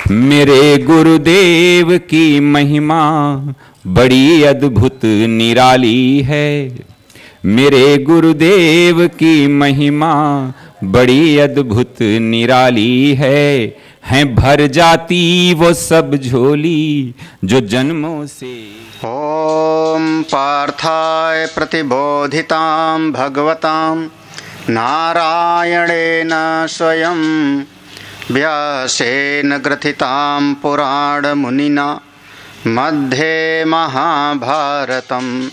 मेरे गुरुदेव की महिमा बड़ी अद्भुत निराली है। मेरे गुरुदेव की महिमा बड़ी अद्भुत निराली है भर जाती वो सब झोली जो जन्मों से। ओम पार्थाय प्रतिबोधितां भगवतां नारायणेन स्वयं व्यासेन ग्रथितां पुराणमुनिना मध्ये महाभारतम्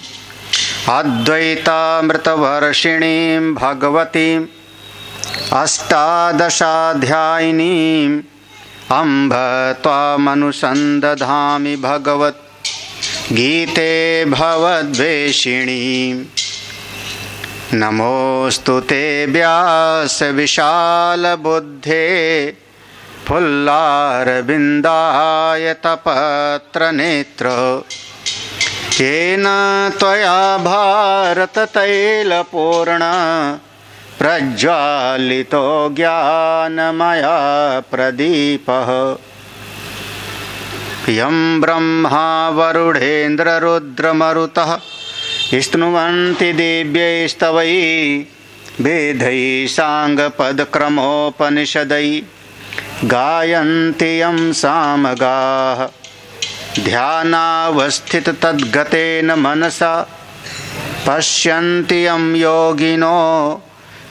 अद्वैतामृतवर्षिणीं भगवतीम् अष्टादशाध्यायिनीम् अम्ब त्वामनुसन्दधामि भगवत् गीते भवद्वेषिणीम्। नमोऽस्तु ते व्यास विशालबुद्धे फुल्लारविन्दाय तपत्रनेत्र येन त्वया भारततैलपूर्ण प्रज्वालितो ज्ञानमया प्रदीपः। यं ब्रह्मा वरुणेन्द्ररुद्रमरुतः स्तुवन्ति दिव्यैस्तवैः वेदैः साङ्गपदक्रमोपनिषदैः गायन्ति यं सामगाः। ध्यानावस्थिततद्गतेन मनसा पश्यन्ति यं योगिनो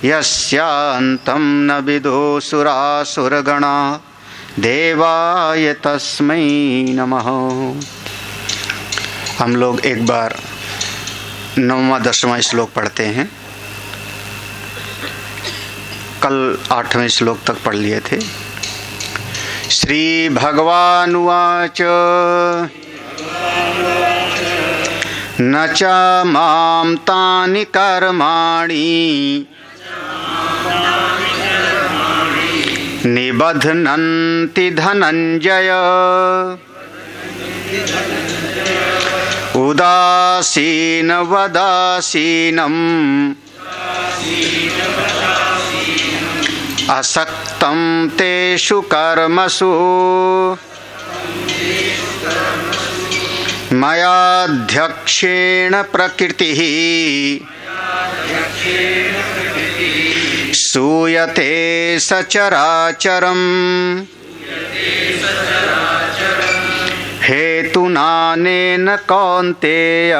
यस्यान्तं न विदुसुरासुरगणाः। देवाय तस्मै नमः। हम लोग एक बार 9वां 10वां श्लोक पढ़ते हैं। कल 8वें श्लोक तक पढ़ लिए थे। श्री भगवानुवाच न च मां तानि कर्माणि निबध्नन्ति धनञ्जय उदासीनवदासीनम् असक्तं तेषु कर्मसु मयाध्यक्षेण प्रकृतिः सूयते सचराचरम् हेतुनानेन कौन्तेय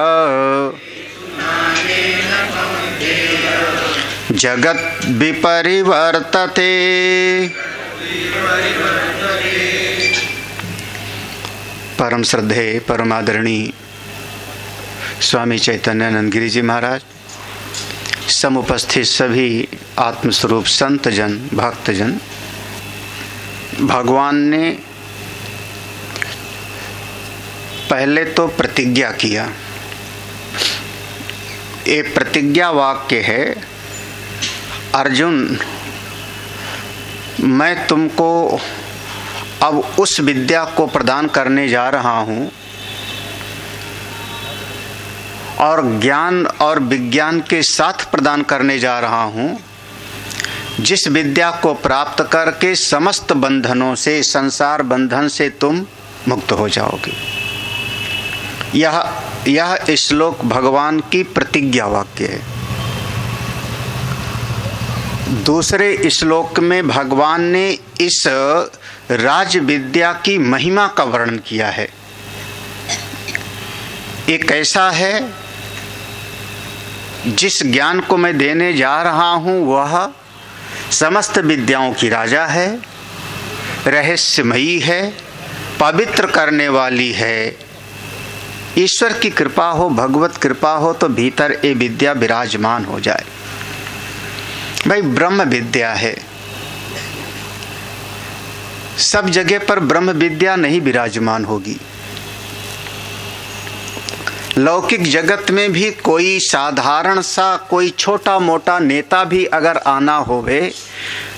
जगत् विपरिवर्तते। परम श्रद्धेय परमादरणीय स्वामी चैतन्यानंद गिरि जी महाराज, समुपस्थित सभी आत्मस्वरूप संतजन भक्तजन, भगवान ने पहले तो प्रतिज्ञा किया। ये प्रतिज्ञा वाक्य है, अर्जुन मैं तुमको अब उस विद्या को प्रदान करने जा रहा हूँ और ज्ञान और विज्ञान के साथ प्रदान करने जा रहा हूँ, जिस विद्या को प्राप्त करके समस्त बंधनों से, संसार बंधन से तुम मुक्त हो जाओगे। यह श्लोक भगवान की प्रतिज्ञा वाक्य है। दूसरे श्लोक में भगवान ने इस राज विद्या की महिमा का वर्णन किया है। एक ऐसा है जिस ज्ञान को मैं देने जा रहा हूँ वह समस्त विद्याओं की राजा है, रहस्यमयी है, पवित्र करने वाली है। ईश्वर की कृपा हो, भगवत कृपा हो तो भीतर ये विद्या विराजमान हो जाए। भाई ब्रह्म विद्या है, सब जगह पर ब्रह्म विद्या नहीं विराजमान होगी। लौकिक जगत में भी कोई साधारण सा, कोई छोटा मोटा नेता भी अगर आना होवे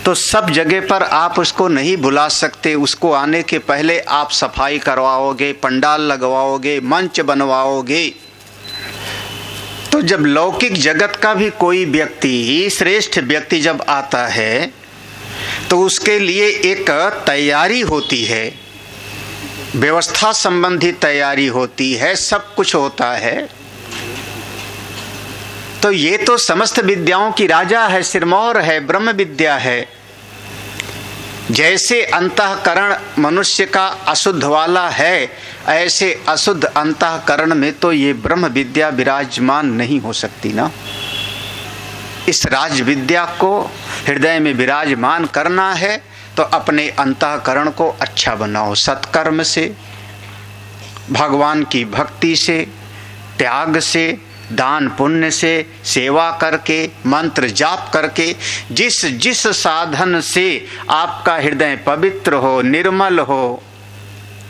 तो सब जगह पर आप उसको नहीं बुला सकते। उसको आने के पहले आप सफाई करवाओगे, पंडाल लगवाओगे, मंच बनवाओगे। तो जब लौकिक जगत का भी कोई व्यक्ति, श्रेष्ठ व्यक्ति जब आता है तो उसके लिए एक तैयारी होती है। व्यवस्था संबंधी तैयारी होती है, सब कुछ होता है। तो ये तो समस्त विद्याओं की राजा है, सिरमौर है, ब्रह्म विद्या है। जैसे अंतःकरण मनुष्य का अशुद्ध वाला है, ऐसे अशुद्ध अंतःकरण में तो ये ब्रह्म विद्या विराजमान नहीं हो सकती ना। इस राज विद्या को हृदय में विराजमान करना है तो अपने अंतःकरण को अच्छा बनाओ, सत्कर्म से, भगवान की भक्ति से, त्याग से, दान पुण्य से, सेवा करके, मंत्र जाप करके, जिस जिस साधन से आपका हृदय पवित्र हो, निर्मल हो,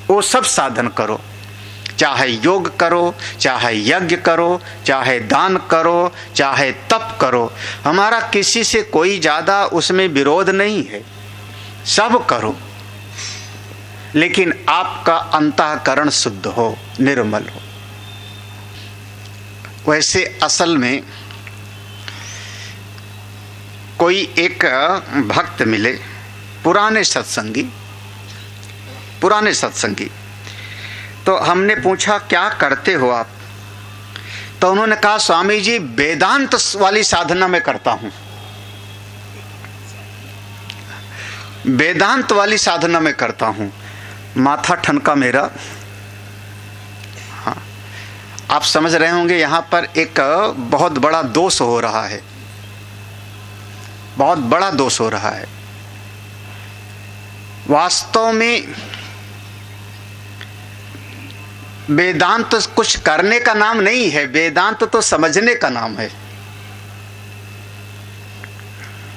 वो सब साधन करो। चाहे योग करो, चाहे यज्ञ करो, चाहे दान करो, चाहे तप करो, हमारा किसी से कोई ज़्यादा उसमें विरोध नहीं है, सब करो, लेकिन आपका अंतःकरण शुद्ध हो, निर्मल हो। वैसे असल में कोई एक भक्त मिले, पुराने सत्संगी, तो हमने पूछा क्या करते हो आप? तो उन्होंने कहा स्वामी जी वेदांत वाली साधना में करता हूं, वेदांत वाली साधना में करता हूं। माथा ठनका मेरा। हाँ, आप समझ रहे होंगे यहाँ पर एक बहुत बड़ा दोष हो रहा है, बहुत बड़ा दोष हो रहा है। वास्तव में वेदांत कुछ करने का नाम नहीं है, वेदांत तो समझने का नाम है।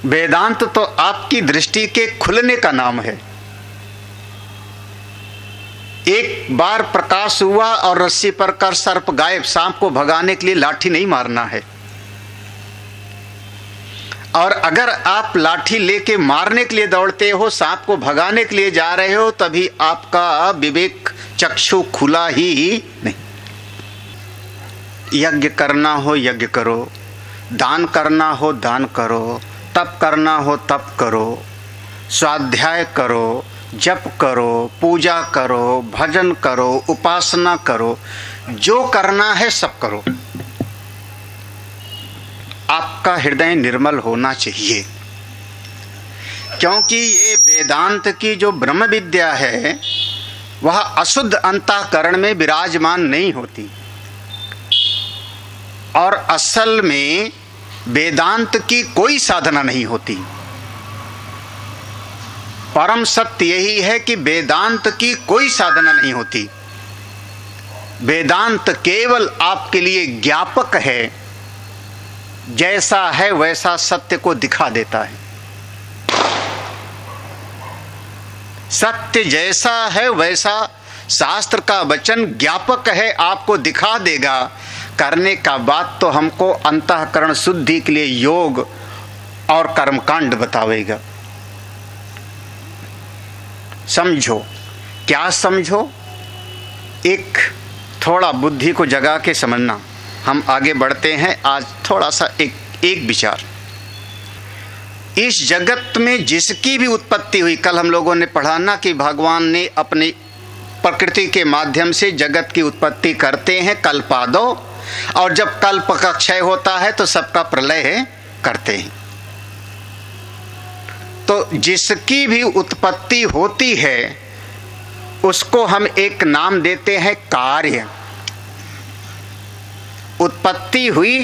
वेदांत तो आपकी दृष्टि के खुलने का नाम है। एक बार प्रकाश हुआ और रस्सी पर कर सर्प गायब। सांप को भगाने के लिए लाठी नहीं मारना है, और अगर आप लाठी लेके मारने के लिए दौड़ते हो, सांप को भगाने के लिए जा रहे हो, तभी आपका विवेक चक्षु खुला ही नहीं। यज्ञ करना हो यज्ञ करो, दान करना हो दान करो, तप करना हो तप करो, स्वाध्याय करो, जप करो, पूजा करो, भजन करो, उपासना करो, जो करना है सब करो। आपका हृदय निर्मल होना चाहिए, क्योंकि ये वेदांत की जो ब्रह्म विद्या है वह अशुद्ध अंतःकरण में विराजमान नहीं होती। और असल में वेदांत की कोई साधना नहीं होती। परम सत्य यही है कि वेदांत की कोई साधना नहीं होती। वेदांत केवल आपके लिए ज्ञापक है, जैसा है वैसा सत्य को दिखा देता है। सत्य जैसा है वैसा शास्त्र का वचन ज्ञापक है, आपको दिखा देगा। करने का बात तो हमको अंतःकरण शुद्धि के लिए योग और कर्मकांड बतावेगा। समझो, क्या समझो? एक थोड़ा बुद्धि को जगा के समझना। हम आगे बढ़ते हैं। आज थोड़ा सा एक विचार। इस जगत में जिसकी भी उत्पत्ति हुई, कल हम लोगों ने पढ़ा ना कि भगवान ने अपनी प्रकृति के माध्यम से जगत की उत्पत्ति करते हैं कल्पादो, और जब कल्प का क्षय होता है तो सबका प्रलय करते हैं। तो जिसकी भी उत्पत्ति होती है उसको हम एक नाम देते हैं कार्य। उत्पत्ति हुई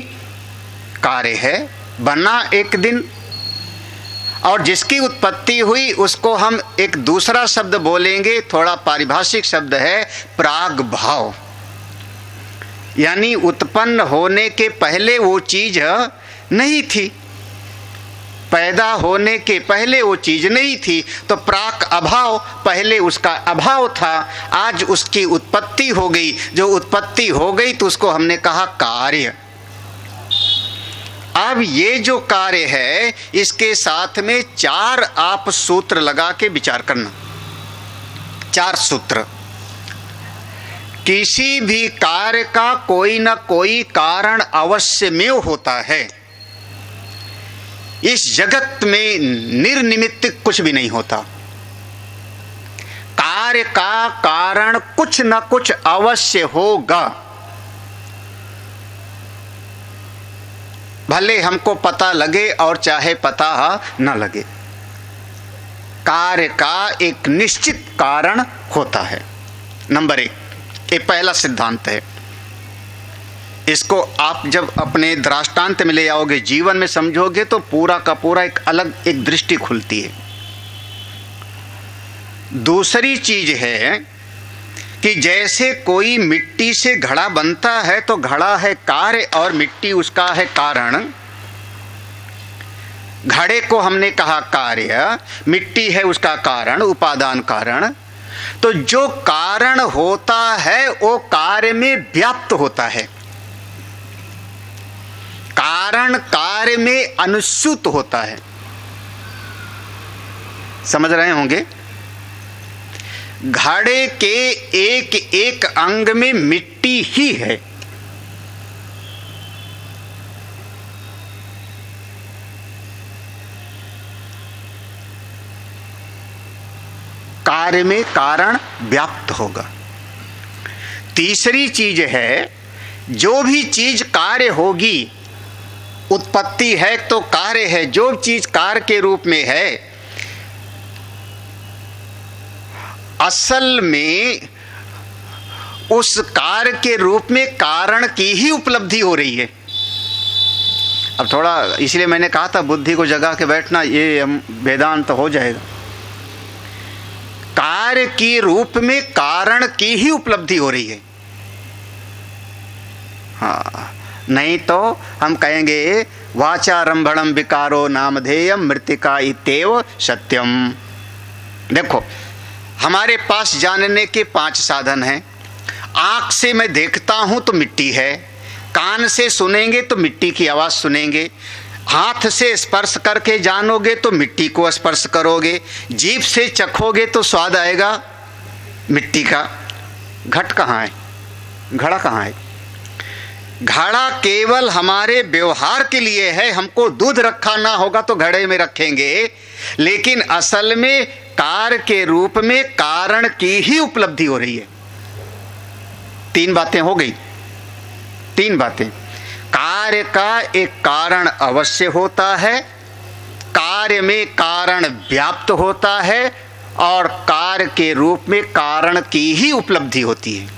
कार्य है, बना एक दिन। और जिसकी उत्पत्ति हुई उसको हम एक दूसरा शब्द बोलेंगे, थोड़ा पारिभाषिक शब्द है, प्राग भाव। यानी उत्पन्न होने के पहले वो चीज नहीं थी, पैदा होने के पहले वो चीज नहीं थी, तो प्राक अभाव, पहले उसका अभाव था, आज उसकी उत्पत्ति हो गई। जो उत्पत्ति हो गई तो उसको हमने कहा कार्य। अब ये जो कार्य है इसके साथ में चार आप सूत्र लगा के विचार करना। चार सूत्र। किसी भी कार्य का कोई ना कोई कारण अवश्य में होता है। इस जगत में निर्निमित्त कुछ भी नहीं होता। कार्य का कारण कुछ न कुछ अवश्य होगा, भले हमको पता लगे और चाहे पता न लगे। कार्य का एक निश्चित कारण होता है। नंबर 1, ये पहला सिद्धांत है। इसको आप जब अपने दृष्टांत में ले आओगे, जीवन में समझोगे, तो पूरा का पूरा एक अलग एक दृष्टि खुलती है। दूसरी चीज है कि जैसे कोई मिट्टी से घड़ा बनता है तो घड़ा है कार्य और मिट्टी उसका है कारण। घड़े को हमने कहा कार्य, मिट्टी है उसका कारण, उपादान कारण। तो जो कारण होता है वो कार्य में व्याप्त होता है, कारण कार्य में अनुस्यूत होता है। समझ रहे होंगे? घड़े के एक एक अंग में मिट्टी ही है। कार्य में कारण व्याप्त होगा। तीसरी चीज है, जो भी चीज कार्य होगी, उत्पत्ति है तो कार्य है, जो चीज कार्य के रूप में है असल में उस कार्य के रूप में कारण की ही उपलब्धि हो रही है। अब थोड़ा इसलिए मैंने कहा था बुद्धि को जगा के बैठना, ये वेदांत हो जाएगा। कार्य के रूप में कारण की ही उपलब्धि हो रही है। हाँ, नहीं तो हम कहेंगे वाचारंभणम विकारो नामधेयम मृतिका इत्येव सत्यम। देखो, हमारे पास जानने के 5 साधन हैं। आँख से मैं देखता हूँ तो मिट्टी है, कान से सुनेंगे तो मिट्टी की आवाज़ सुनेंगे, हाथ से स्पर्श करके जानोगे तो मिट्टी को स्पर्श करोगे, जीभ से चखोगे तो स्वाद आएगा मिट्टी का। घट कहाँ है? घड़ा कहाँ है? घड़ा केवल हमारे व्यवहार के लिए है। हमको दूध रखा ना होगा तो घड़े में रखेंगे, लेकिन असल में कार्य के रूप में कारण की ही उपलब्धि हो रही है। 3 बातें हो गई। 3 बातें। कार्य का एक कारण अवश्य होता है, कार्य में कारण व्याप्त होता है, और कार्य के रूप में कारण की ही उपलब्धि होती है।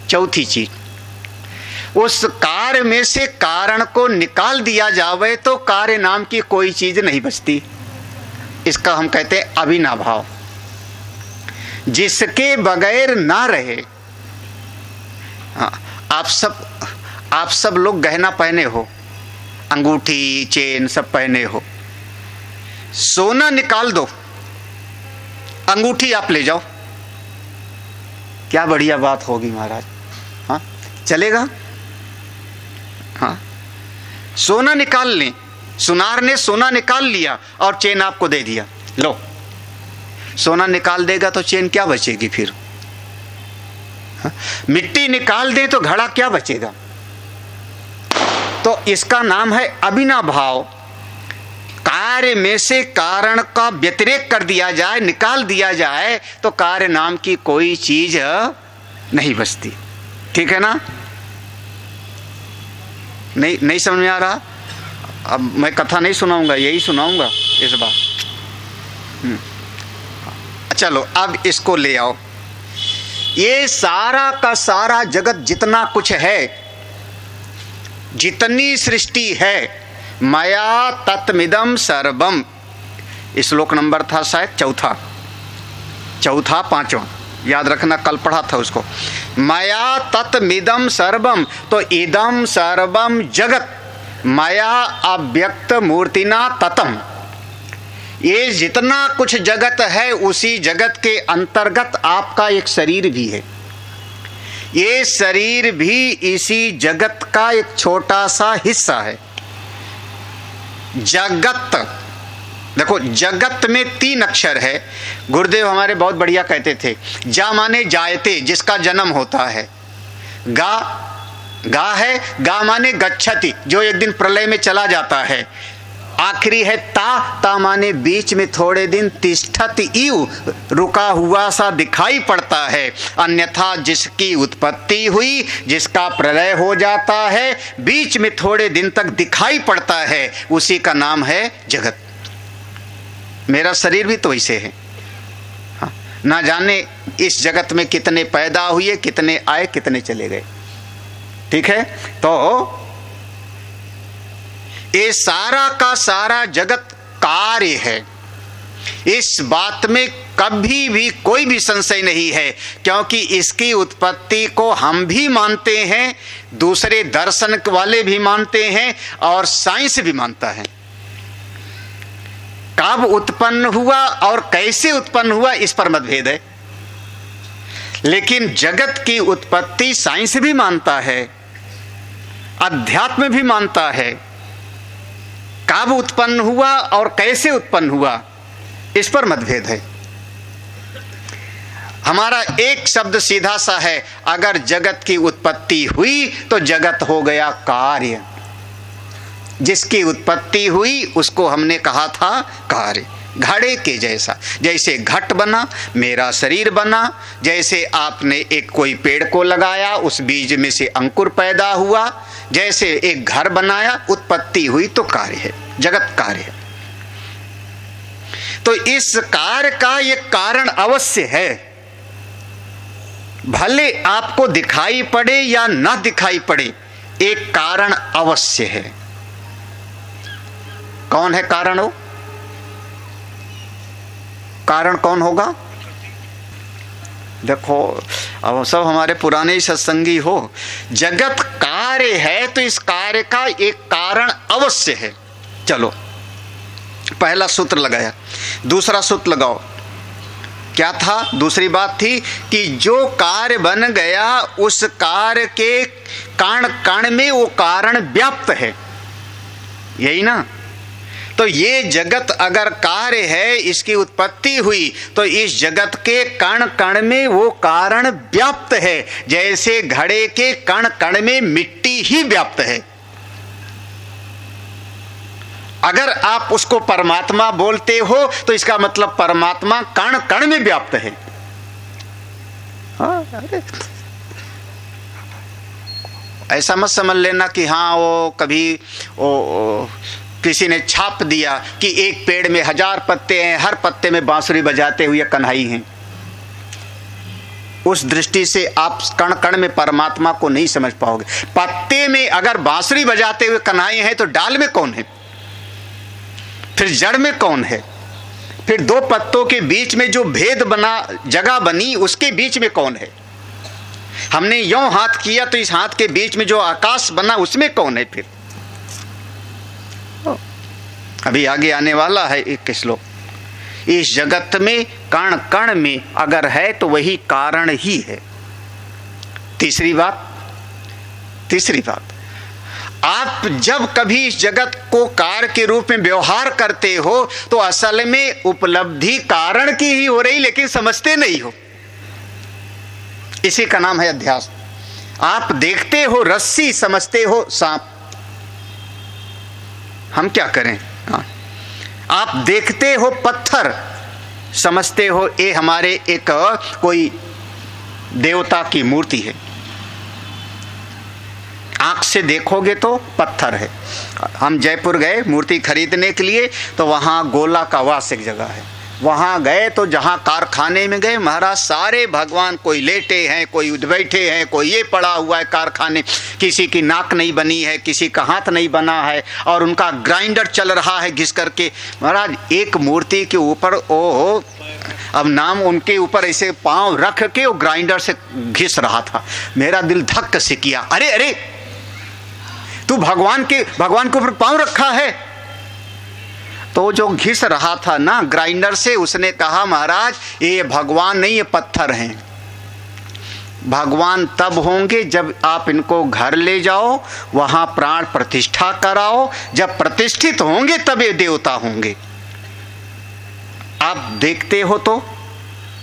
चौथी चीज, उस कार्य में से कारण को निकाल दिया जावे तो कार्य नाम की कोई चीज नहीं बचती। इसका हम कहते हैं अविनाभाव। जिसके बगैर ना रहे। हाँ, आप सब लोग गहना पहने हो, अंगूठी चेन सब पहने हो। सोना निकाल दो, अंगूठी आप ले जाओ, क्या बढ़िया बात होगी महाराज। हाँ, चलेगा? हाँ, सोना निकाल लें, सुनार ने सोना निकाल लिया और चेन आपको दे दिया, लो। सोना निकाल देगा तो चेन क्या बचेगी फिर? हाँ? मिट्टी निकाल दें तो घड़ा क्या बचेगा? तो इसका नाम है अविनाभाव। कार्य में से कारण का व्यतिरेक कर दिया जाए, निकाल दिया जाए तो कार्य नाम की कोई चीज नहीं बचती। ठीक है ना? नहीं समझ में आ रहा? अब मैं कथा नहीं सुनाऊंगा, यही सुनाऊंगा इस बार। चलो अब इसको ले आओ। ये सारा का सारा जगत जितना कुछ है, जितनी सृष्टि है, मया तत्मिदं सर्वम। श्लोक नंबर था शायद चौथा 5वां, याद रखना, कल पढ़ा था उसको। मया तत्मिदं सर्वम, तो इदं सर्वम जगत मया अव्यक्त मूर्तिना ततम। ये जितना कुछ जगत है उसी जगत के अंतर्गत आपका एक शरीर भी है। ये शरीर भी इसी जगत का एक छोटा सा हिस्सा है। जगत, देखो जगत में 3 अक्षर है। गुरुदेव हमारे बहुत बढ़िया कहते थे, जा माने जायते, जिसका जन्म होता है। गा है, गा माने गच्छति, जो एक दिन प्रलय में चला जाता है। आखिरी है ता माने बीच में थोड़े दिन, तिष्ठत इव रुका हुआ सा दिखाई पड़ता है। अन्यथा जिसकी उत्पत्ति हुई, जिसका प्रलय हो जाता है, बीच में थोड़े दिन तक दिखाई पड़ता है, उसी का नाम है जगत। मेरा शरीर भी तो वैसे है। हाँ, ना जाने इस जगत में कितने पैदा हुए, कितने आए, कितने चले गए। ठीक है, तो ये सारा का सारा जगत कार्य है। इस बात में कभी भी कोई भी संशय नहीं है, क्योंकि इसकी उत्पत्ति को हम भी मानते हैं, दूसरे दर्शन वाले भी मानते हैं और साइंस भी मानता है। कब उत्पन्न हुआ और कैसे उत्पन्न हुआ इस पर मतभेद है, लेकिन जगत की उत्पत्ति साइंस भी मानता है, अध्यात्म भी मानता है। कब उत्पन्न हुआ और कैसे उत्पन्न हुआ इस पर मतभेद है। हमारा एक शब्द सीधा सा है, अगर जगत की उत्पत्ति हुई तो जगत हो गया कार्य। जिसकी उत्पत्ति हुई उसको हमने कहा था कार्य। घड़े के जैसा, जैसे घट बना, मेरा शरीर बना, जैसे आपने एक कोई पेड़ को लगाया, उस बीज में से अंकुर पैदा हुआ, जैसे एक घर बनाया, उत्पत्ति हुई तो कार्य है, जगत कार्य है। तो इस कार्य का ये कारण अवश्य है, भले आपको दिखाई पड़े या ना दिखाई पड़े, एक कारण अवश्य है। कौन है कारण? हो कारण कौन होगा? देखो, अब सब हमारे पुराने ही सत्संगी हो। जगत कार्य है तो इस कार्य का एक कारण अवश्य है। चलो, पहला सूत्र लगाया, दूसरा सूत्र लगाओ। क्या था? दूसरी बात थी कि जो कार्य बन गया उस कार्य के कण कण में वो कारण व्याप्त है, यही ना? तो ये जगत अगर कार्य है, इसकी उत्पत्ति हुई, तो इस जगत के कण कण में वो कारण व्याप्त है, जैसे घड़े के कण कण में मिट्टी ही व्याप्त है। अगर आप उसको परमात्मा बोलते हो तो इसका मतलब परमात्मा कण कण में व्याप्त है। ऐसा मत समझ लेना कि हाँ वो कभी वो किसी ने छाप दिया कि एक पेड़ में 1000 पत्ते हैं, हर पत्ते में बांसुरी बजाते हुए कन्हई हैं। उस दृष्टि से आप कण कण में परमात्मा को नहीं समझ पाओगे। पत्ते में अगर बांसुरी बजाते हुए कन्हई हैं तो डाल में कौन है? फिर जड़ में कौन है? फिर दो पत्तों के बीच में जो भेद बना, जगह बनी, उसके बीच में कौन है? हमने यों हाथ किया तो इस हाथ के बीच में जो आकाश बना उसमें कौन है? फिर अभी आगे आने वाला है एक श्लोक। इस जगत में कण कण में अगर है तो वही कारण ही है। तीसरी बात, आप जब कभी इस जगत को कार्य के रूप में व्यवहार करते हो तो असल में उपलब्धि कारण की ही हो रही, लेकिन समझते नहीं हो। इसी का नाम है अध्यास। आप देखते हो रस्सी, समझते हो सांप। हम क्या करें? आप देखते हो पत्थर, समझते हो ये हमारे एक कोई देवता की मूर्ति है। आंख से देखोगे तो पत्थर है। हम जयपुर गए मूर्ति खरीदने के लिए, तो वहाँ गोला का वास एक जगह है, वहाँ गए तो जहाँ कारखाने में गए, महाराज सारे भगवान, कोई लेटे हैं, कोई बैठे हैं, कोई ये पड़ा हुआ है कारखाने, किसी की नाक नहीं बनी है, किसी का हाथ नहीं बना है, और उनका ग्राइंडर चल रहा है घिस करके। महाराज एक मूर्ति के ऊपर ओ अब नाम उनके ऊपर ऐसे पाँव रख के वो ग्राइंडर से घिस रहा था। मेरा दिल धक्क से किया, अरे अरे तू भगवान के ऊपर पाँव रखा है। तो जो घिस रहा था ना ग्राइंडर से, उसने कहा महाराज ये भगवान नहीं, ये पत्थर हैं। भगवान तब होंगे जब आप इनको घर ले जाओ, वहां प्राण प्रतिष्ठा कराओ, जब प्रतिष्ठित होंगे तब ये देवता होंगे। आप देखते हो तो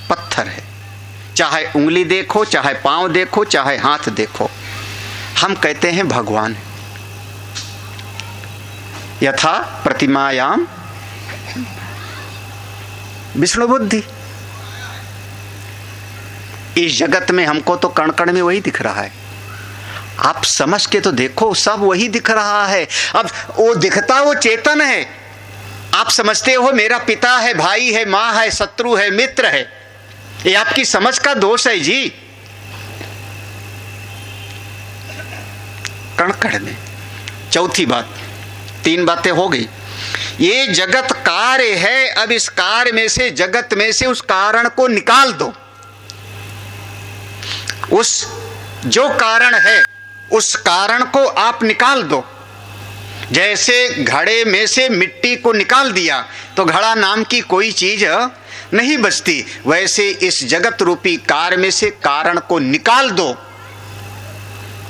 पत्थर है, चाहे उंगली देखो, चाहे पांव देखो, चाहे हाथ देखो, हम कहते हैं भगवान है। यथा प्रतिमायाम विष्णु बुद्धि। इस जगत में हमको तो कण कण में वही दिख रहा है। आप समझ के तो देखो, सब वही दिख रहा है। अब वो दिखता वो चेतन है। आप समझते हो मेरा पिता है, भाई है, माँ है, शत्रु है, मित्र है। ये आपकी समझ का दोष है जी। कण कण में। चौथी बात, 3 बातें हो गई। ये जगत कार्य है। अब इस कार्य में से, जगत में से उस कारण को निकाल दो। उस जो कारण है उस कारण को आप निकाल दो। जैसे घड़े में से मिट्टी को निकाल दिया तो घड़ा नाम की कोई चीज नहीं बचती, वैसे इस जगत रूपी कार्य में से कारण को निकाल दो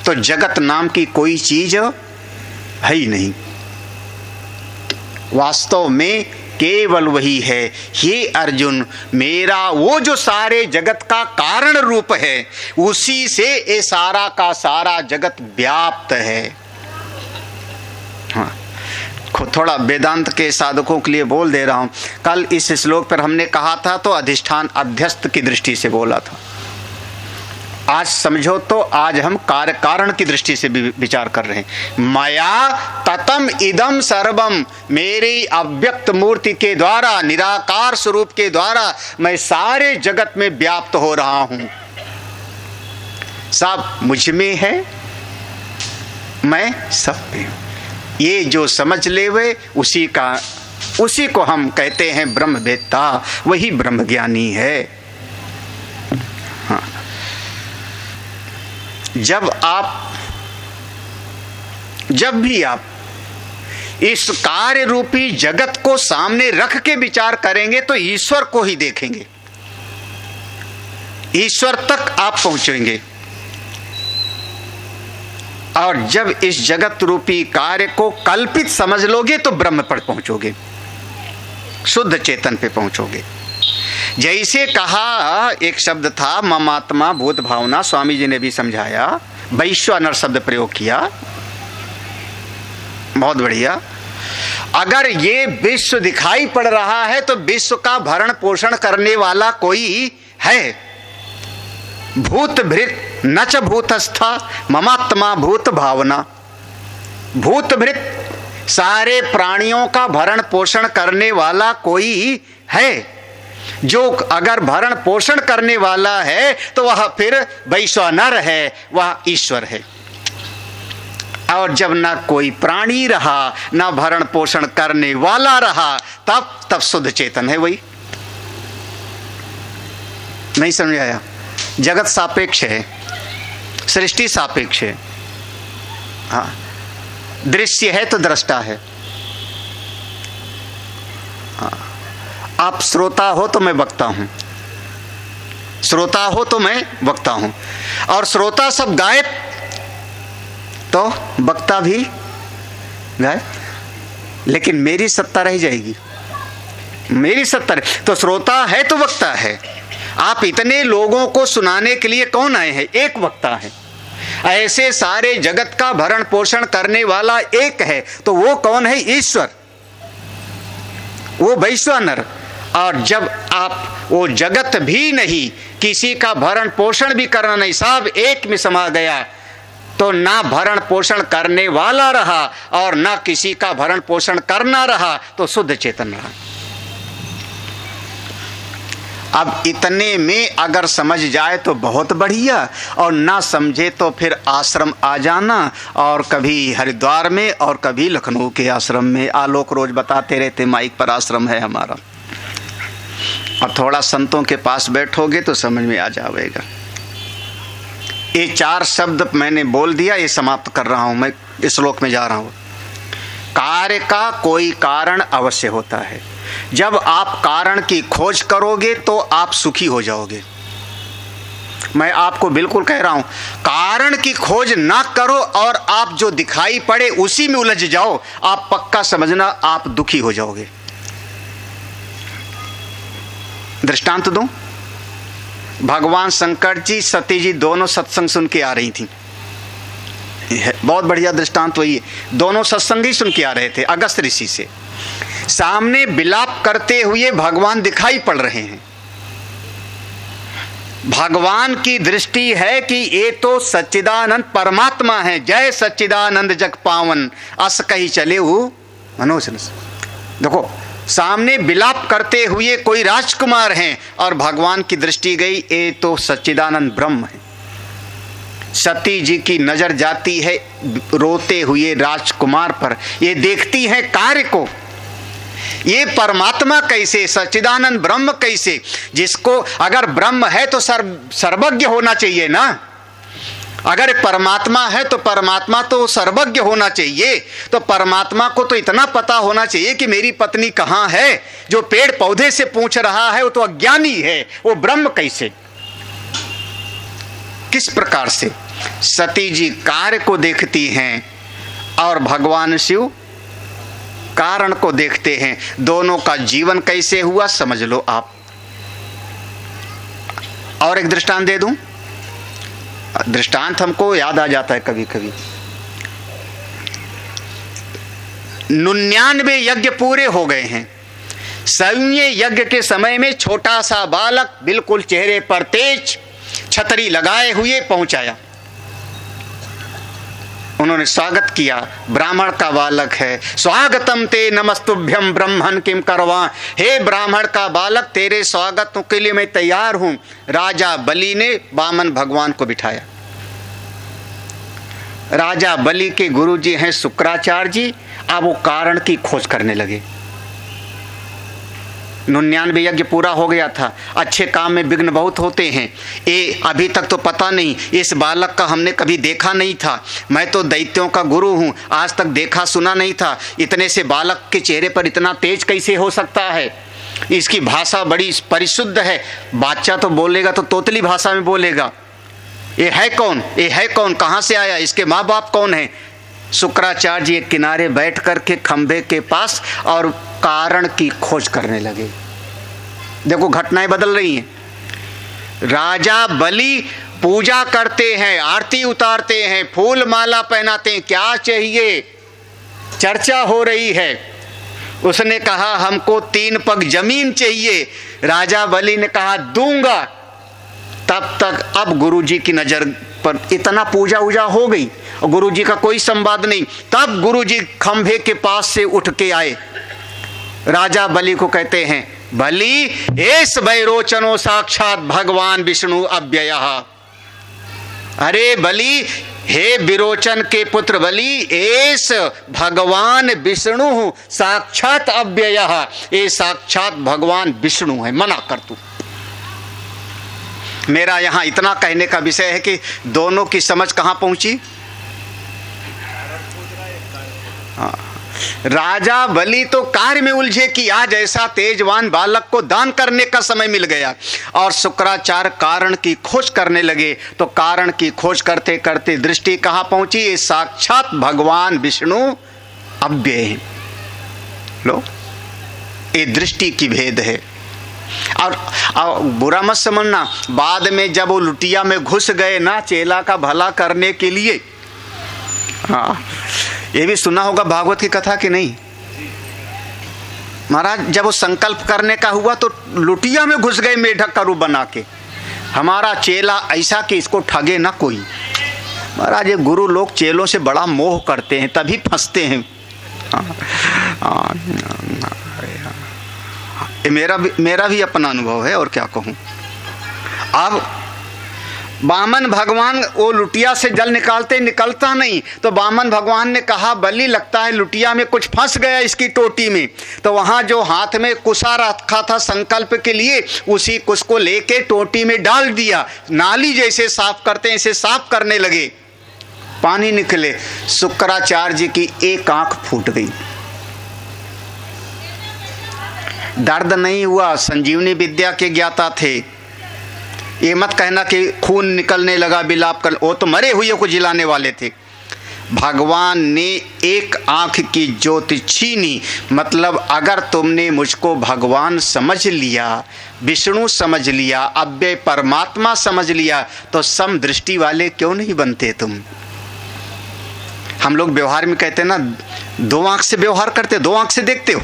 तो जगत नाम की कोई चीज है ही नहीं। वास्तव में केवल वही है। हे अर्जुन, मेरा वो जो सारे जगत का कारण रूप है, उसी से ये सारा का सारा जगत व्याप्त है। हाँ, थोड़ा वेदांत के साधकों के लिए बोल दे रहा हूं। कल इस श्लोक पर हमने कहा था तो अधिष्ठान अध्यस्त की दृष्टि से बोला था। आज समझो तो आज हम कार्य कारण की दृष्टि से भी विचार कर रहे हैं। मया ततम इदम सर्वम, मेरी अव्यक्त मूर्ति के द्वारा, निराकार स्वरूप के द्वारा मैं सारे जगत में व्याप्त हो रहा हूं। सब मुझ में है, मैं सब में हूं। ये जो समझ ले वे उसी को हम कहते हैं ब्रह्मवेत्ता, वही ब्रह्मज्ञानी है। हाँ। जब भी आप इस कार्य रूपी जगत को सामने रख के विचार करेंगे तो ईश्वर को ही देखेंगे, ईश्वर तक आप पहुंचेंगे। और जब इस जगत रूपी कार्य को कल्पित समझ लोगे तो ब्रह्म पर पहुंचोगे, शुद्ध चेतन पे पहुंचोगे। जैसे कहा, एक शब्द था ममात्मा भूत भावना, स्वामी जी ने भी समझाया, वैश्वानर शब्द प्रयोग किया, बहुत बढ़िया। अगर ये विश्व दिखाई पड़ रहा है तो विश्व का भरण पोषण करने वाला कोई है। भूत भृत न च भूतस्था ममात्मा भूत भावना। भूत भृत सारे प्राणियों का भरण पोषण करने वाला कोई है। जो अगर भरण पोषण करने वाला है तो वह फिर वैश्वानर है, वह ईश्वर है। और जब ना कोई प्राणी रहा, ना भरण पोषण करने वाला रहा, तब शुद्ध चेतन है वही। नहीं समझ आया? जगत सापेक्ष है, सृष्टि सापेक्ष है। हाँ, दृश्य है तो दृष्टा है। हाँ, आप श्रोता हो तो मैं वक्ता हूं, श्रोता हो तो मैं वक्ता हूं। और श्रोता सब गायब तो वक्ता भी गायब, लेकिन मेरी सत्ता रह जाएगी, मेरी सत्ता तो श्रोता है तो वक्ता है। आप इतने लोगों को सुनाने के लिए कौन आए हैं? एक वक्ता है। ऐसे सारे जगत का भरण पोषण करने वाला एक है, तो वो कौन है? ईश्वर, वो वैश्वानर। और जब आप वो जगत भी नहीं, किसी का भरण पोषण भी करना नहीं, सब एक में समा गया, तो ना भरण पोषण करने वाला रहा और ना किसी का भरण पोषण करना रहा, तो शुद्ध चेतन रहा। अब इतने में अगर समझ जाए तो बहुत बढ़िया, और ना समझे तो फिर आश्रम आ जाना, और कभी हरिद्वार में और कभी लखनऊ के आश्रम में। आलोक रोज बताते रहते माइक पर आश्रम है हमारा, और थोड़ा संतों के पास बैठोगे तो समझ में आ जाएगा। ये 4 शब्द मैंने बोल दिया, ये समाप्त कर रहा हूं, मैं इस श्लोक में जा रहा हूं। कार्य का कोई कारण अवश्य होता है। जब आप कारण की खोज करोगे तो आप सुखी हो जाओगे। मैं आपको बिल्कुल कह रहा हूं, कारण की खोज ना करो और आप जो दिखाई पड़े उसी में उलझ जाओ, आप पक्का समझना आप दुखी हो जाओगे। दृष्टांत दूं, भगवान शंकर जी सती जी दोनों सत्संग सुन के आ रही थी। बहुत बढ़िया दृष्टांत वही है। दोनों सत्संगी सुन के आ रहे थे अगस्त ऋषि से, सामने विलाप करते हुए भगवान दिखाई पड़ रहे हैं। भगवान की दृष्टि है कि ये तो सच्चिदानंद परमात्मा है। जय सच्चिदानंद जग पावन अस कही चले वो मनोज। देखो सामने विलाप करते हुए कोई राजकुमार हैं और भगवान की दृष्टि गई ये तो सच्चिदानंद ब्रह्म है। सती जी की नजर जाती है रोते हुए राजकुमार पर, ये देखती है कार्य को। ये परमात्मा कैसे, सच्चिदानंद ब्रह्म कैसे, जिसको अगर ब्रह्म है तो सर्वज्ञ होना चाहिए ना। अगर परमात्मा है तो परमात्मा तो सर्वज्ञ होना चाहिए। तो परमात्मा को तो इतना पता होना चाहिए कि मेरी पत्नी कहाँ है। जो पेड़ पौधे से पूछ रहा है वो तो अज्ञानी है, वो ब्रह्म कैसे, किस प्रकार से। सती जी कार्य को देखती हैं और भगवान शिव कारण को देखते हैं। दोनों का जीवन कैसे हुआ समझ लो आप। और एक दृष्टांत दे दूं, दृष्टांत हमको याद आ जाता है कभी कभी। 99 यज्ञ पूरे हो गए हैं। 100वें यज्ञ के समय में छोटा सा बालक बिल्कुल चेहरे पर तेज छतरी लगाए हुए पहुंचाया। उन्होंने स्वागत किया, ब्राह्मण का बालक है। स्वागतम ते नमस्तुभ्यम ब्रह्मन किम करवा। हे ब्राह्मण का बालक, तेरे स्वागत के लिए मैं तैयार हूं। राजा बलि ने वामन भगवान को बिठाया। राजा बलि के गुरुजी हैं शुक्राचार्य जी। अब वो कारण की खोज करने लगे। 99 यज्ञ पूरा हो गया था। अच्छे काम में विघ्न बहुत होते हैं। ये अभी तक तो पता नहीं, इस बालक का हमने कभी देखा नहीं था। मैं तो दैत्यों का गुरु हूँ, आज तक देखा सुना नहीं था। इतने से बालक के चेहरे पर इतना तेज कैसे हो सकता है। इसकी भाषा बड़ी परिशुद्ध है। बच्चा तो बोलेगा तो तोतली भाषा में बोलेगा। ये है कौन, ये है कौन, कहाँ से आया, इसके माँ बाप कौन है। शुक्राचार्य जी एक किनारे बैठ करके खंभे के पास और कारण की खोज करने लगे। देखो घटनाएं बदल रही हैं। राजा बलि पूजा करते हैं, आरती उतारते हैं, फूल माला पहनाते हैं, क्या चाहिए, चर्चा हो रही है। उसने कहा हमको 3 पग जमीन चाहिए। राजा बलि ने कहा दूंगा। तब तक अब गुरुजी की नजर पर इतना पूजा उजा हो गई और गुरुजी का कोई संवाद नहीं। तब गुरुजी खंभे के पास से उठ के आए। राजा बलि को कहते हैं, बलि एस वैरोचनो साक्षात भगवान विष्णु अव्ययः। अरे बलि, हे विरोचन के पुत्र बलि, एस भगवान विष्णु साक्षात अव्ययः। ये साक्षात भगवान विष्णु है, मना कर तू। मेरा यहां इतना कहने का विषय है कि दोनों की समझ कहां पहुंची। राजा बलि तो कार्य में उलझे कि आज ऐसा तेजवान बालक को दान करने का समय मिल गया, और शुक्राचार्य कारण की खोज करने लगे। तो कारण की खोज करते करते दृष्टि कहां पहुंची, ये साक्षात भगवान विष्णु अव्यय है। लो, ये दृष्टि की भेद है। और बुरा मत समझना, बाद में जब वो लुटिया में घुस गए ना चेला का भला करने के लिए, हाँ ये भी सुना होगा भागवत की कथा कि नहीं। महाराज जब वो संकल्प करने का हुआ तो लुटिया में घुस गए मेढक का रूप बना के। हमारा चेला ऐसा कि इसको ठगे ना कोई। महाराज ये गुरु लोग चेलों से बड़ा मोह करते हैं, तभी फंसते हैं। मेरा भी अपना अनुभव है और क्या कहूँ। अब वामन भगवान वो लुटिया से जल निकलता नहीं, तो वामन भगवान ने कहा बलि लगता है लुटिया में कुछ फंस गया इसकी टोटी में। तो वहाँ जो हाथ में कुसा रखा था संकल्प के लिए, उसी कुश को लेके टोटी में डाल दिया। नाली जैसे साफ करते हैं ऐसे साफ करने लगे, पानी निकले। शुक्राचार्य जी की एक आंख फूट गई। दर्द नहीं हुआ, संजीवनी विद्या के ज्ञाता थे। ये मत कहना कि खून निकलने लगा, विलाप कर, वो तो मरे हुए को जिलाने वाले थे। भगवान ने एक आंख की ज्योति छीनी। मतलब अगर तुमने मुझको भगवान समझ लिया, विष्णु समझ लिया, अव्यय परमात्मा समझ लिया, तो सम दृष्टि वाले क्यों नहीं बनते तुम। हम लोग व्यवहार में कहते हैं ना, दो आंख से व्यवहार करते, दो आंख से देखते हो।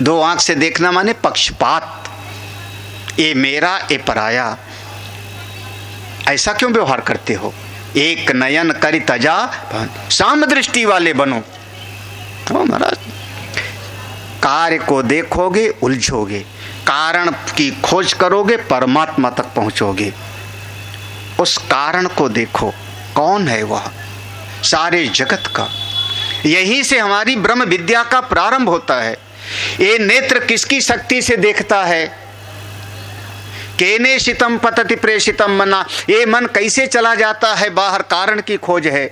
दो आंख से देखना माने पक्षपात, ये मेरा ये पराया। ऐसा क्यों व्यवहार करते हो? एक नयन करि तजा साम दृष्टि वाले बनो। महाराज, कार्य को देखोगे उलझोगे, कारण की खोज करोगे परमात्मा तक पहुंचोगे। उस कारण को देखो, कौन है वह सारे जगत का। यहीं से हमारी ब्रह्म विद्या का प्रारंभ होता है। ये नेत्र किसकी शक्ति से देखता है? केने शितम पतति प्रेषितम मना, ये मन कैसे चला जाता है बाहर, कारण की खोज है।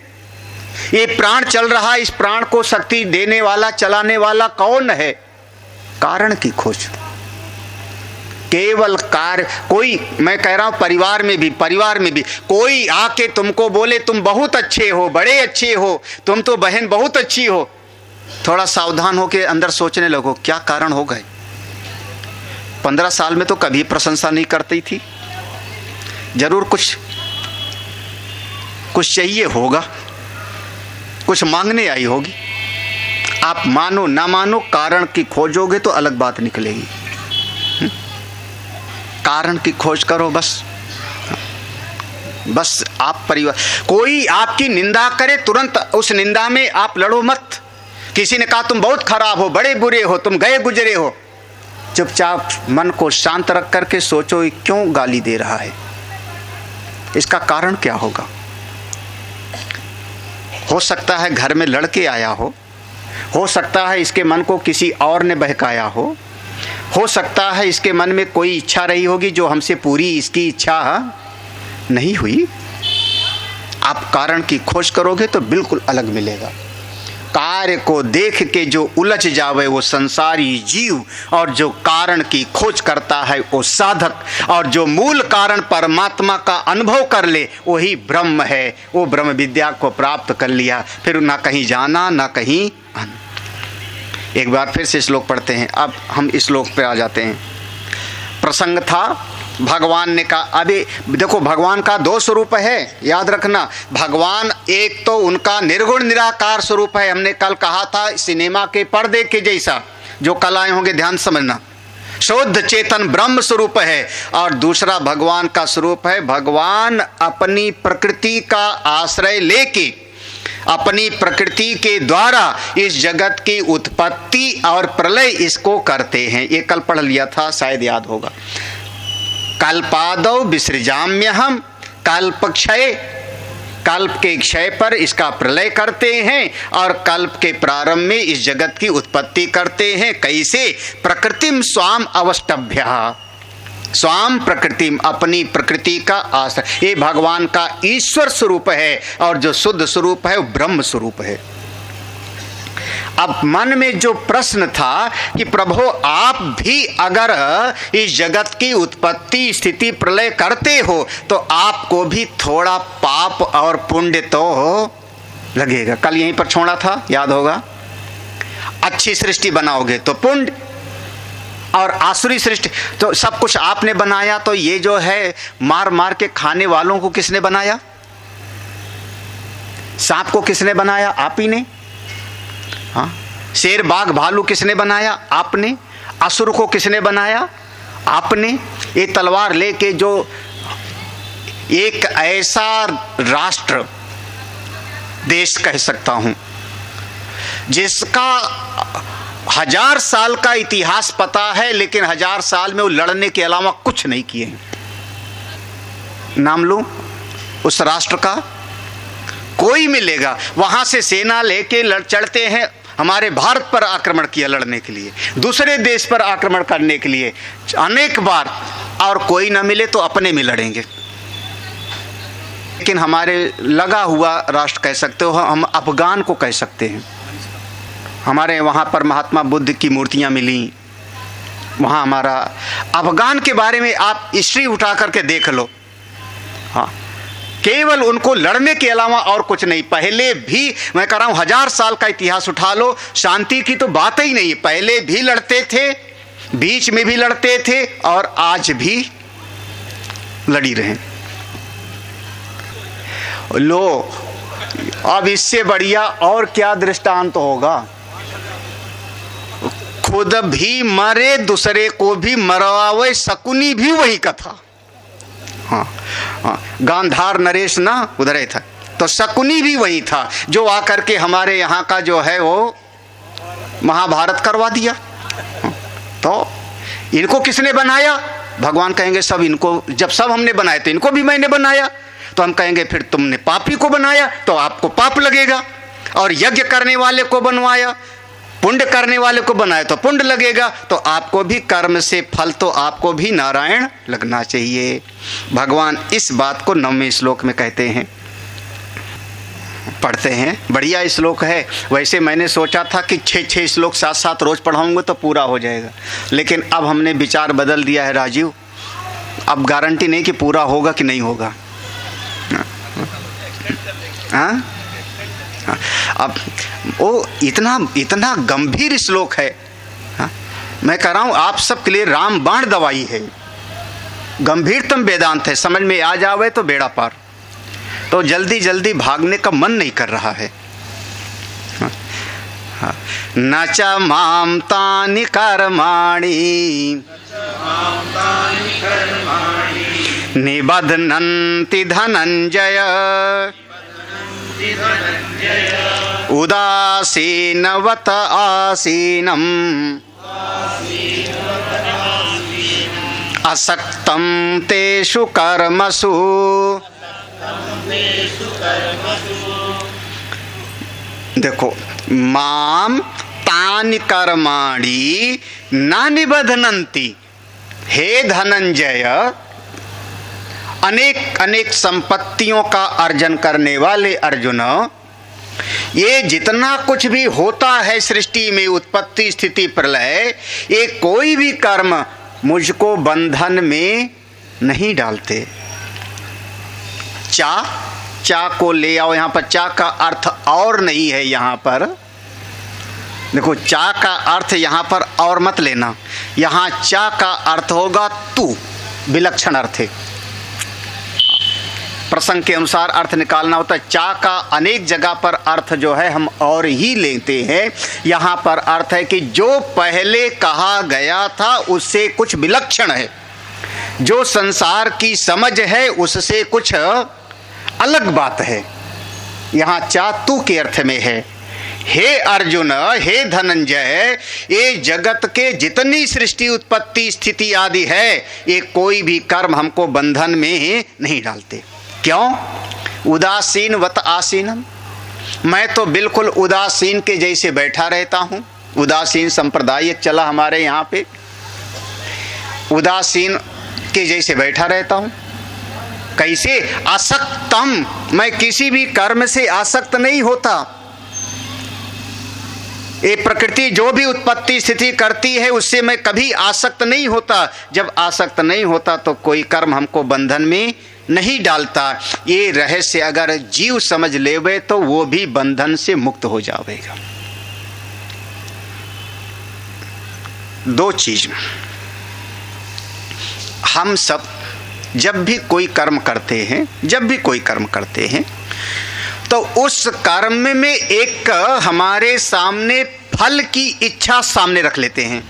ये प्राण चल रहा है, इस प्राण को शक्ति देने वाला चलाने वाला कौन है? कारण की खोज। केवल कार्य, कोई, मैं कह रहा हूं परिवार में भी कोई आके तुमको बोले तुम बहुत अच्छे हो, बड़े अच्छे हो, तुम तो बहन बहुत अच्छी हो, थोड़ा सावधान होके अंदर सोचने लगो क्या कारण हो गए। 15 साल में तो कभी प्रशंसा नहीं करती थी, जरूर कुछ चाहिए होगा, कुछ मांगने आई होगी। आप मानो ना मानो, कारण की खोजोगे तो अलग बात निकलेगी। कारण की खोज करो बस आप परिवार, कोई आपकी निंदा करे तुरंत उस निंदा में आप लड़ो मत। किसी ने कहा तुम बहुत खराब हो, बड़े बुरे हो, तुम गए गुजरे हो, चुपचाप मन को शांत रख करके सोचो ये क्यों गाली दे रहा है, इसका कारण क्या होगा। हो सकता है घर में लड़के आया हो सकता है इसके मन को किसी और ने बहकाया हो सकता है इसके मन में कोई इच्छा रही होगी जो हमसे पूरी इसकी इच्छा नहीं हुई। आप कारण की खोज करोगे तो बिल्कुल अलग मिलेगा। कार्य को देख के जो उलझ जावे वो संसारी जीव, और जो कारण की खोज करता है वो साधक, और जो मूल कारण परमात्मा का अनुभव कर ले वही ब्रह्म है। वो ब्रह्म विद्या को प्राप्त कर लिया, फिर ना कहीं जाना ना कहीं आना। एक बार फिर से श्लोक पढ़ते हैं। अब हम इस श्लोक पे आ जाते हैं। प्रसंग था, भगवान ने कहा, अभी देखो भगवान का 2 स्वरूप है, याद रखना। भगवान एक तो उनका निर्गुण निराकार स्वरूप है, हमने कल कहा था सिनेमा के पर्दे के जैसा, जो कल आए होंगे ध्यान समझना, शुद्ध चेतन ब्रह्म स्वरूप है। और दूसरा भगवान का स्वरूप है, भगवान अपनी प्रकृति का आश्रय लेके अपनी प्रकृति के द्वारा इस जगत की उत्पत्ति और प्रलय इसको करते हैं। ये कल पढ़ लिया था, शायद याद होगा। कल्पादौ विसृजाम्यहम्, कल्प क्षय, कल्प के क्षय पर इसका प्रलय करते हैं और कल्प के प्रारंभ में इस जगत की उत्पत्ति करते हैं। कैसे? प्रकृतिम स्वाम अवष्टभ्यः, स्वाम प्रकृतिम, अपनी प्रकृति का आश्रय। ये भगवान का ईश्वर स्वरूप है, और जो शुद्ध स्वरूप है वो ब्रह्म स्वरूप है। अब मन में जो प्रश्न था कि प्रभु आप भी अगर इस जगत की उत्पत्ति स्थिति प्रलय करते हो तो आपको भी थोड़ा पाप और पुण्य तो लगेगा। कल यहीं पर छोड़ा था, याद होगा। अच्छी सृष्टि बनाओगे तो पुण्य, और आसुरी सृष्टि तो सब कुछ आपने बनाया, तो ये जो है मार मार के खाने वालों को किसने बनाया? सांप को किसने बनाया? आप ही ने। हाँ, शेर बाघ भालू किसने बनाया? आपने। असुर को किसने बनाया? आपने। ये तलवार लेके जो एक ऐसा राष्ट्र, देश कह सकता हूं, जिसका 1000 साल का इतिहास पता है, लेकिन 1000 साल में वो लड़ने के अलावा कुछ नहीं किए। नाम लूं उस राष्ट्र का? कोई मिलेगा। वहां से सेना लेके चढ़ते हैं, हमारे भारत पर आक्रमण किया लड़ने के लिए, दूसरे देश पर आक्रमण करने के लिए अनेक बार, और कोई ना मिले तो अपने में लड़ेंगे। लेकिन हमारे लगा हुआ राष्ट्र कह सकते हो, हम अफगान को कह सकते हैं। हमारे वहाँ पर महात्मा बुद्ध की मूर्तियाँ मिली, वहाँ हमारा अफगान के बारे में आप हिस्ट्री उठा करके देख लो। हाँ, केवल उनको लड़ने के अलावा और कुछ नहीं। पहले भी मैं कह रहा हूँ 1000 साल का इतिहास उठा लो, शांति की तो बात ही नहीं। पहले भी लड़ते थे, बीच में भी लड़ते थे, और आज भी लड़ी रहे। लो अब इससे बढ़िया और क्या दृष्टांत होगा। खुद भी मरे, दूसरे को भी मरवावे, शकुनी भी वही कथा। हाँ, गांधार नरेश ना उधर ही था, तो शकुनी भी वही था जो आकर के हमारे यहाँ का जो है वो महाभारत करवा दिया। तो इनको किसने बनाया? भगवान कहेंगे सब इनको, जब सब हमने बनाए तो इनको भी मैंने बनाया। तो हम कहेंगे फिर तुमने पापी को बनाया तो आपको पाप लगेगा, और यज्ञ करने वाले को बनवाया, पुण्य करने वाले को बनाया तो पुण्य लगेगा, तो आपको भी कर्म से फल तो आपको भी नारायण लगना चाहिए। भगवान इस बात को 9वें श्लोक में कहते हैं, पढ़ते हैं। बढ़िया श्लोक है। वैसे मैंने सोचा था कि 6 श्लोक साथ साथ रोज पढ़ाऊंगा तो पूरा हो जाएगा, लेकिन अब हमने विचार बदल दिया है राजीव। अब गारंटी नहीं कि पूरा होगा कि नहीं होगा। हाँ, अब वो इतना गंभीर श्लोक है। हाँ? मैं कह रहा हूँ आप सबके लिए रामबाण दवाई है, गंभीरतम वेदांत है। समझ में आ जावे तो बेड़ा पार। तो जल्दी जल्दी भागने का मन नहीं कर रहा है। न च मां तानि कर्माणि निबध्नन्ति धनंजय उदासीनवत आसीनम् असक्तं तेषु कर्मसु। देखो, माम तानि कर्माणि न निबध्नन्ति। हे धनंजय, अनेक अनेक संपत्तियों का अर्जन करने वाले अर्जुन, ये जितना कुछ भी होता है सृष्टि में, उत्पत्ति स्थिति प्रलय, ये कोई भी कर्म मुझको बंधन में नहीं डालते। चा को ले आओ यहाँ पर। चा का अर्थ और नहीं है यहाँ पर। देखो, चा का अर्थ यहाँ पर और मत लेना। यहाँ चा का अर्थ होगा तू, विलक्षण अर्थ है। प्रसंग के अनुसार अर्थ निकालना होता है। चा का अनेक जगह पर अर्थ जो है हम और ही लेते हैं। यहाँ पर अर्थ है कि जो पहले कहा गया था उससे कुछ विलक्षण है, जो संसार की समझ है उससे कुछ अलग बात है। यहाँ चा तू के अर्थ में है। हे अर्जुन, हे धनंजय, ये जगत के जितनी सृष्टि उत्पत्ति स्थिति आदि है, ये कोई भी कर्म हमको बंधन में नहीं डालते। क्यों? उदासीन वत आसीनम। मैं तो बिल्कुल उदासीन के जैसे बैठा रहता हूँ। उदासीन संप्रदाय चला हमारे यहाँ पे। उदासीन के जैसे बैठा रहता हूँ। कैसे? आसक्तम, मैं किसी भी कर्म से आसक्त नहीं होता। ये प्रकृति जो भी उत्पत्ति स्थिति करती है उससे मैं कभी आसक्त नहीं होता। जब आसक्त नहीं होता तो कोई कर्म हमको बंधन में नहीं डालता। ये रहस्य अगर जीव समझ लेवे तो वो भी बंधन से मुक्त हो जाएगा। दो चीज, हम सब जब भी कोई कर्म करते हैं, तो उस कर्म में एक हमारे सामने फल की इच्छा सामने रख लेते हैं।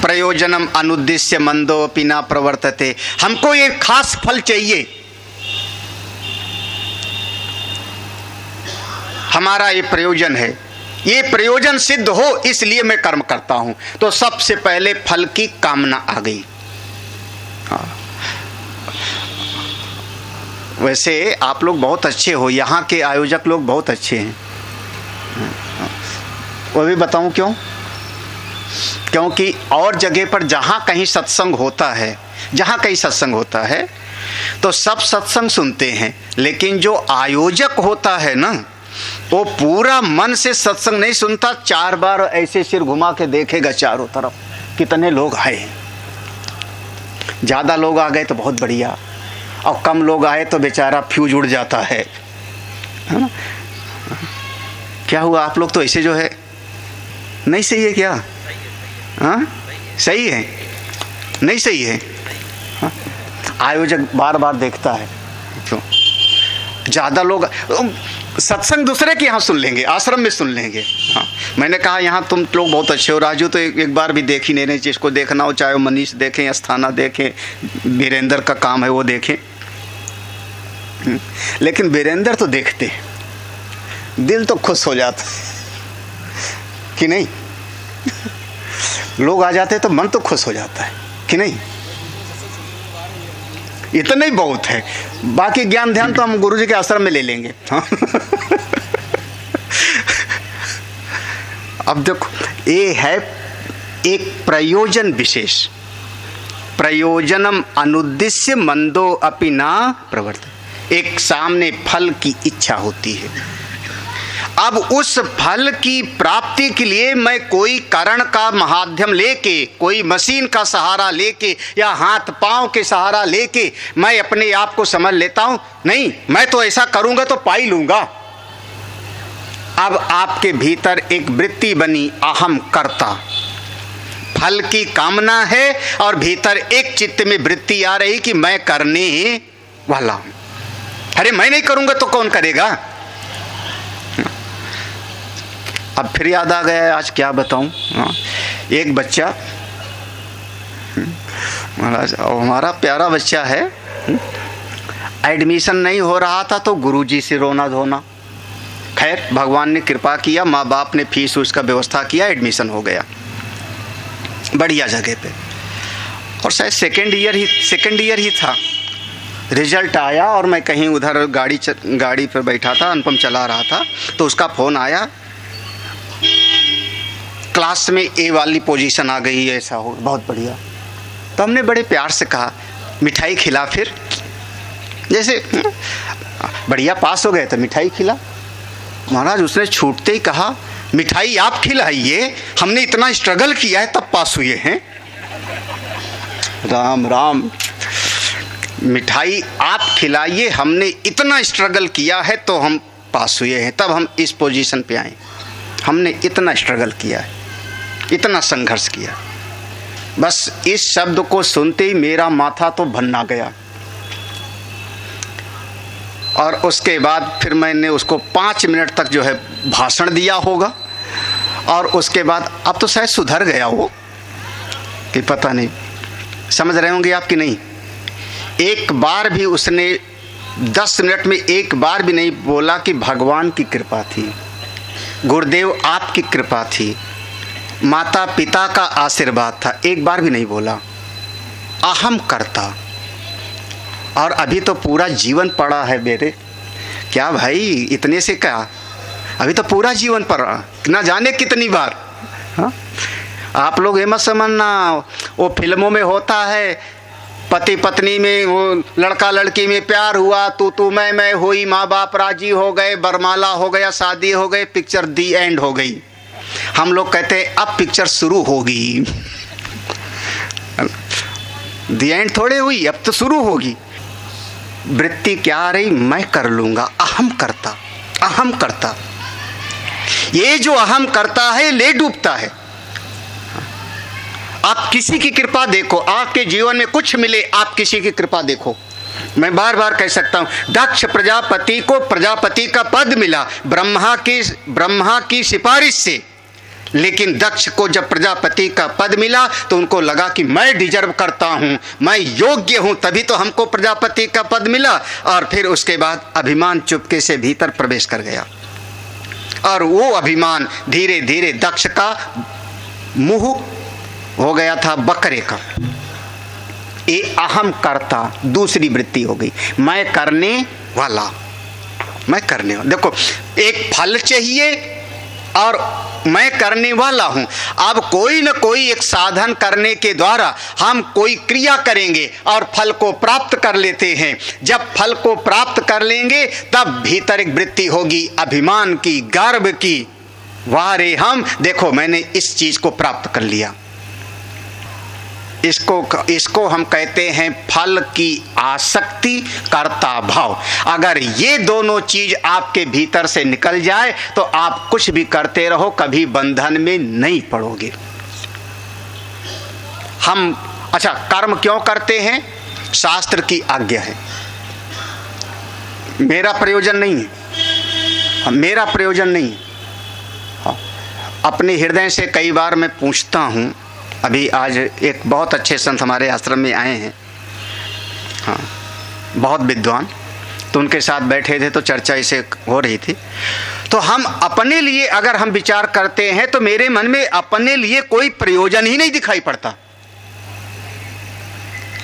प्रयोजनम अनुद्देश्य मंदोपि न प्रवर्तते। हमको ये खास फल चाहिए, हमारा ये प्रयोजन है, ये प्रयोजन सिद्ध हो इसलिए मैं कर्म करता हूं। तो सबसे पहले फल की कामना आ गई। वैसे आप लोग बहुत अच्छे हो, यहाँ के आयोजक लोग बहुत अच्छे हैं। वो भी बताऊं क्यों? क्योंकि और जगह पर जहाँ कहीं सत्संग होता है, तो सब सत्संग सुनते हैं, लेकिन जो आयोजक होता है ना, वो पूरा मन से सत्संग नहीं सुनता। 4 बार ऐसे सिर घुमा के देखेगा चारों तरफ कितने लोग आए हैं। ज़्यादा लोग आ गए तो बहुत बढ़िया, और कम लोग आए तो बेचारा फ्यूज उड़ जाता है ना? क्या हुआ? आप लोग तो ऐसे जो है नहीं सही है क्या? हाँ, सही है, नहीं सही है? हाँ? आयोजक बार बार देखता है। क्यों? ज़्यादा लोग सत्संग दूसरे के यहाँ सुन लेंगे, आश्रम में सुन लेंगे। हाँ, मैंने कहा यहाँ तुम लोग बहुत अच्छे हो राजू, तो एक बार भी देख ही नहीं रहे, जिसको देखना हो चाहे वो मनीष देखें, अस्थाना देखें, वीरेंद्र का काम है वो देखें। लेकिन वीरेंद्र तो देखते हैं, दिल तो खुश हो जाता है कि नहीं? लोग आ जाते तो मन तो खुश हो जाता है कि नहीं? इतना ही बहुत है, बाकी ज्ञान ध्यान तो हम गुरु जी के आश्रम में ले लेंगे। हाँ। अब देखो, ये है एक प्रयोजन विशेष, प्रयोजनम अनुद्देश्य मंदो अपि ना प्रवर्त। एक सामने फल की इच्छा होती है, अब उस फल की प्राप्ति के लिए मैं कोई कारण का माध्यम लेके, कोई मशीन का सहारा लेके या हाथ पांव के सहारा लेके मैं अपने आप को समझ लेता हूं, नहीं मैं तो ऐसा करूंगा तो पा ही लूंगा। अब आपके भीतर एक वृत्ति बनी, अहम कर्ता, फल की कामना है और भीतर एक चित्त में वृत्ति आ रही कि मैं करने वाला हूं। अरे मैं नहीं करूंगा तो कौन करेगा? अब फिर याद आ गया, आज क्या बताऊं। एक बच्चा, महाराज हमारा प्यारा बच्चा है, एडमिशन नहीं हो रहा था तो गुरुजी से रोना धोना। खैर भगवान ने कृपा किया, माँ बाप ने फीस उसका व्यवस्था किया, एडमिशन हो गया बढ़िया जगह पे, और शायद सेकेंड ईयर ही था। रिजल्ट आया और मैं कहीं उधर गाड़ी पर बैठा था, अनुपम चला रहा था, तो उसका फ़ोन आया, क्लास में ए वाली पोजीशन आ गई, ऐसा हो बहुत बढ़िया। तो हमने बड़े प्यार से कहा मिठाई खिला, फिर जैसे बढ़िया पास हो गए तो मिठाई खिला। महाराज उसने छूटते ही कहा मिठाई आप खिलाइए, हमने इतना स्ट्रगल किया है तब पास हुए हैं। राम राम, मिठाई आप खिलाइए, हमने इतना स्ट्रगल किया है तो हम पास हुए हैं, तब हम इस पोजीशन पे आए। हमने इतना स्ट्रगल किया है, इतना संघर्ष किया। बस इस शब्द को सुनते ही मेरा माथा तो भन्ना गया। और उसके बाद फिर मैंने उसको 5 मिनट तक जो है भाषण दिया होगा, और उसके बाद अब तो शायद सुधर गया वो कि पता नहीं, समझ रहे होंगे आप कि नहीं। एक बार भी उसने 10 मिनट में एक बार भी नहीं बोला कि भगवान की कृपा थी, गुरुदेव आपकी कृपा थी, माता पिता का आशीर्वाद था, एक बार भी नहीं बोला। अहम करता। और अभी तो पूरा जीवन पड़ा है मेरे। क्या भाई, इतने से क्या, अभी तो पूरा जीवन पड़ा, ना जाने कितनी बार। हाँ, आप लोग ये मत समझना वो फिल्मों में होता है, पति पत्नी में, वो लड़का लड़की में प्यार हुआ, तू मैं हुई, माँ बाप राजी हो गए, बरमाला हो गया, शादी हो गई, पिक्चर दी एंड हो गई। हम लोग कहते हैं अब पिक्चर शुरू होगी। दी एंड थोड़े हुई, अब तो शुरू होगी। वृत्ति क्या आ रही, मैं कर लूंगा, अहम करता, अहम करता। ये जो अहम करता है ले डूबता है। आप किसी की कृपा देखो, आपके जीवन में कुछ मिले, आप किसी की कृपा देखो। मैं बार बार कह सकता हूं, दक्ष प्रजापति को प्रजापति का पद मिला ब्रह्मा की सिफारिश से, लेकिन दक्ष को जब प्रजापति का पद मिला तो उनको लगा कि मैं डिजर्व करता हूं, मैं योग्य हूं, तभी तो हमको प्रजापति का पद मिला। और फिर उसके बाद अभिमान चुपके से भीतर प्रवेश कर गया, और वो अभिमान धीरे धीरे दक्ष का मुंह हो गया था बकरे का। ये अहम करता दूसरी वृत्ति हो गई, मैं करने वाला, मैं करने वाला। देखो, एक फल चाहिए और मैं करने वाला हूं। अब कोई न कोई एक साधन करने के द्वारा हम कोई क्रिया करेंगे और फल को प्राप्त कर लेते हैं। जब फल को प्राप्त कर लेंगे तब भीतर एक वृत्ति होगी अभिमान की, गर्व की, वाह रे हम, देखो मैंने इस चीज को प्राप्त कर लिया। इसको हम कहते हैं फल की आसक्ति, कर्ता भाव। अगर ये दोनों चीज आपके भीतर से निकल जाए तो आप कुछ भी करते रहो, कभी बंधन में नहीं पड़ोगे। कर्म क्यों करते हैं? शास्त्र की आज्ञा है। मेरा प्रयोजन नहीं है, मेरा प्रयोजन नहीं है। अपने हृदय से कई बार मैं पूछता हूँ। अभी आज एक बहुत अच्छे संत हमारे आश्रम में आए हैं, हाँ, बहुत विद्वान, तो उनके साथ बैठे थे तो चर्चा इसे हो रही थी। तो हम अपने लिए अगर हम विचार करते हैं तो मेरे मन में अपने लिए कोई प्रयोजन ही नहीं दिखाई पड़ता।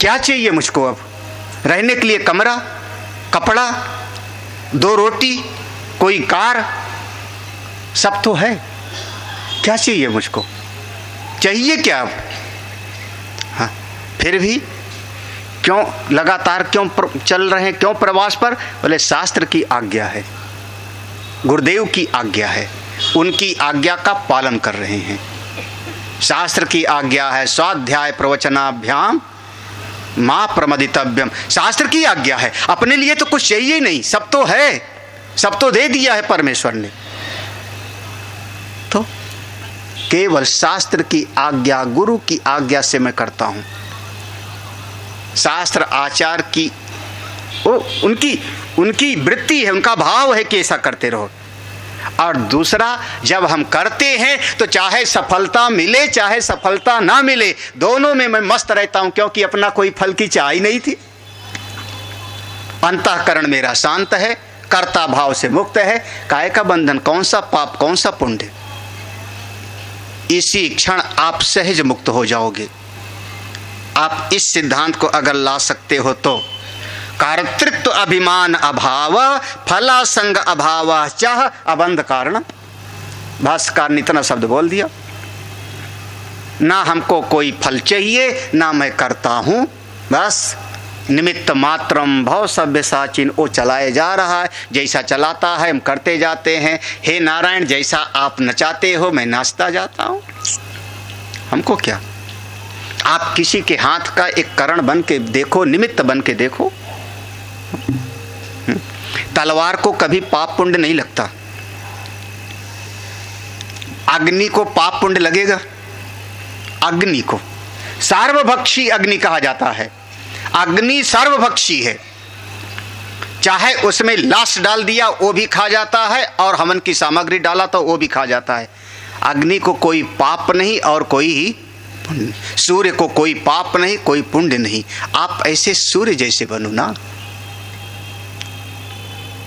क्या चाहिए मुझको अब? रहने के लिए कमरा, कपड़ा, 2 रोटी, कोई कार, सब तो है। क्या चाहिए मुझको? चाहिए क्या अब? हाँ, फिर भी क्यों लगातार क्यों चल रहे हैं, क्यों प्रवास पर? बोले शास्त्र की आज्ञा है, गुरुदेव की आज्ञा है, उनकी आज्ञा का पालन कर रहे हैं। शास्त्र की आज्ञा है स्वाध्याय प्रवचनाभ्याम मां प्रमदितव्यम। शास्त्र की आज्ञा है, अपने लिए तो कुछ चाहिए ही नहीं, सब तो है, सब तो दे दिया है परमेश्वर ने। तो केवल शास्त्र की आज्ञा, गुरु की आज्ञा से मैं करता हूं। शास्त्र आचार की वो उनकी वृत्ति है, उनका भाव है कि ऐसा करते रहो। और दूसरा, जब हम करते हैं तो चाहे सफलता मिले चाहे सफलता ना मिले, दोनों में मैं मस्त रहता हूं, क्योंकि अपना कोई फल की चाह ही नहीं थी। अंतःकरण मेरा शांत है, कर्ता भाव से मुक्त है। काहे का बंधन, कौन सा पाप कौन सा पुण्य, इसी क्षण आप सहज मुक्त हो जाओगे। आप इस सिद्धांत को अगर ला सकते हो तो कर्तृत्व अभिमान अभाव फला संग अभाव चाह अबंध कारण। भाष्यकार ने इतना शब्द बोल दिया, ना हमको कोई फल चाहिए ना मैं करता हूं, बस निमित्त मात्रम भव सभ्य साचिन, वो चलाए जा रहा है, जैसा चलाता है हम करते जाते हैं। हे नारायण, जैसा आप नचाते हो मैं नाचता जाता हूं, हमको क्या। आप किसी के हाथ का एक करण बन के देखो, निमित्त बन के देखो। तलवार को कभी पाप पुण्य नहीं लगता, अग्नि को पाप पुण्य लगेगा। अग्नि को सर्वभक्षी अग्नि कहा जाता है। अग्नि सर्वभक्षी है, चाहे उसमें लाश डाल दिया वो भी खा जाता है, और हवन की सामग्री डाला तो वो भी खा जाता है। अग्नि को कोई पाप नहीं और कोई पुण्य। सूर्य को कोई पाप नहीं कोई पुण्य नहीं। आप ऐसे सूर्य जैसे बनो ना,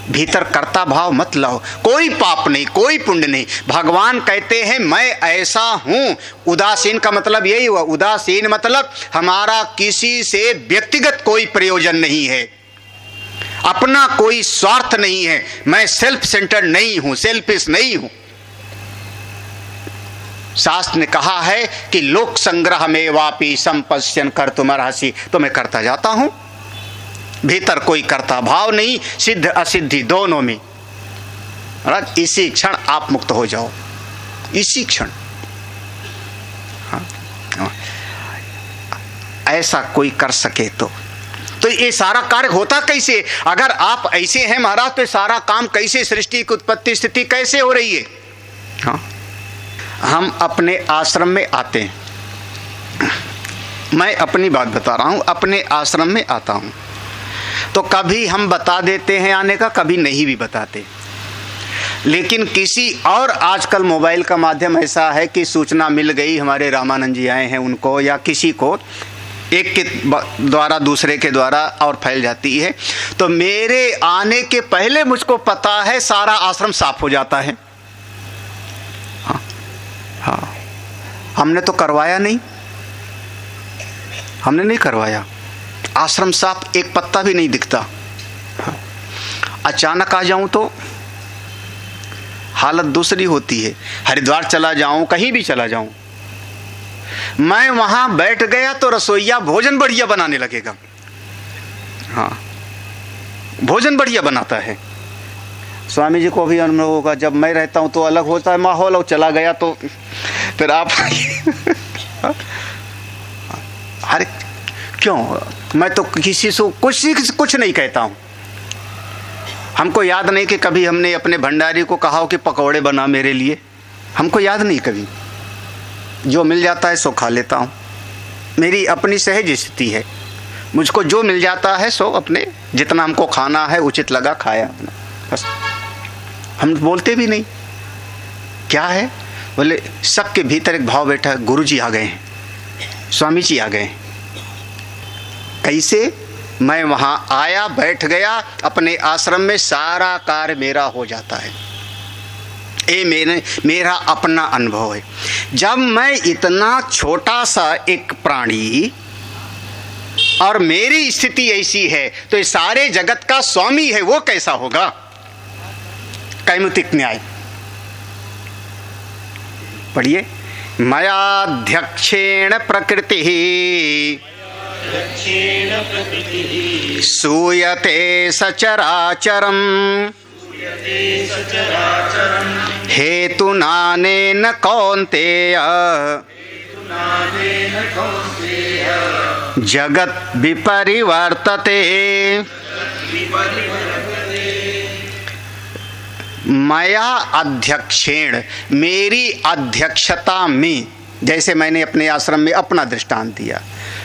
भीतर कर्ता भाव मत लाओ। कोई पाप नहीं कोई पुण्य नहीं। भगवान कहते हैं मैं ऐसा हूं। उदासीन का मतलब यही हुआ, उदासीन मतलब हमारा किसी से व्यक्तिगत कोई प्रयोजन नहीं है, अपना कोई स्वार्थ नहीं है। मैं सेल्फ सेंटर्ड नहीं हूं, सेल्फिश नहीं हूं। शास्त्र ने कहा है कि लोक संग्रह में वापी संपश्यन कर तुमर्हसि, तो मैं करता जाता हूं। भीतर कोई कर्ता भाव नहीं, सिद्ध असिद्धि दोनों में। इसी क्षण आप मुक्त हो जाओ, इसी क्षण। ऐसा कोई कर सके तो ये सारा कार्य होता कैसे? अगर आप ऐसे हैं महाराज तो सारा काम कैसे, सृष्टि की उत्पत्ति स्थिति कैसे हो रही है? हाँ, हम अपने आश्रम में आते हैं, मैं अपनी बात बता रहा हूं, अपने आश्रम में आता हूं तो कभी हम बता देते हैं आने का, कभी नहीं भी बताते। लेकिन किसी और, आजकल मोबाइल का माध्यम ऐसा है कि सूचना मिल गई, हमारे रामानंद जी आए हैं उनको, या किसी को, एक के द्वारा दूसरे के द्वारा और फैल जाती है। तो मेरे आने के पहले मुझको पता है, सारा आश्रम साफ हो जाता है। हाँ, हमने तो करवाया नहीं, हमने नहीं करवाया। आश्रम साफ, एक पत्ता भी नहीं दिखता। अचानक आ जाऊं तो हालत दूसरी होती है। हरिद्वार चला जाऊं, कहीं भी चला जाऊं, मैं वहां बैठ गया तो रसोइया भोजन बढ़िया बनाने लगेगा। हाँ, भोजन बढ़िया बनाता है। स्वामी जी को भी अनुभव होगा, जब मैं रहता हूं तो अलग होता है माहौल, और चला गया तो फिर आप अरे क्यों, मैं तो किसी से कुछ नहीं कहता हूं। हमको याद नहीं कि कभी हमने अपने भंडारी को कहा हो कि पकौड़े बना मेरे लिए, हमको याद नहीं कभी। जो मिल जाता है सो खा लेता हूं, मेरी अपनी सहज स्थिति है। मुझको जो मिल जाता है सो अपने जितना हमको खाना है उचित लगा खाया अपना, बस। हम बोलते भी नहीं। क्या है? बोले सबके भीतर एक भाव बैठा है, गुरु जी आ गए हैं, स्वामी जी आ गए हैं। कैसे? मैं वहाँ आया, बैठ गया अपने आश्रम में, सारा कार्य मेरा हो जाता है। ये मेरा अपना अनुभव है। जब मैं इतना छोटा सा एक प्राणी और मेरी स्थिति ऐसी है, तो ये सारे जगत का स्वामी है, वो कैसा होगा? कैमुतिक न्याय पढ़िए। मयाध्यक्षेण प्रकृति सूयते सचराचरम् हेतुनानेन कौन्तेय जगत विपरिवर्तते। मया अध्यक्षेण, मेरी अध्यक्षता में, जैसे मैंने अपने आश्रम में अपना दृष्टांत दिया,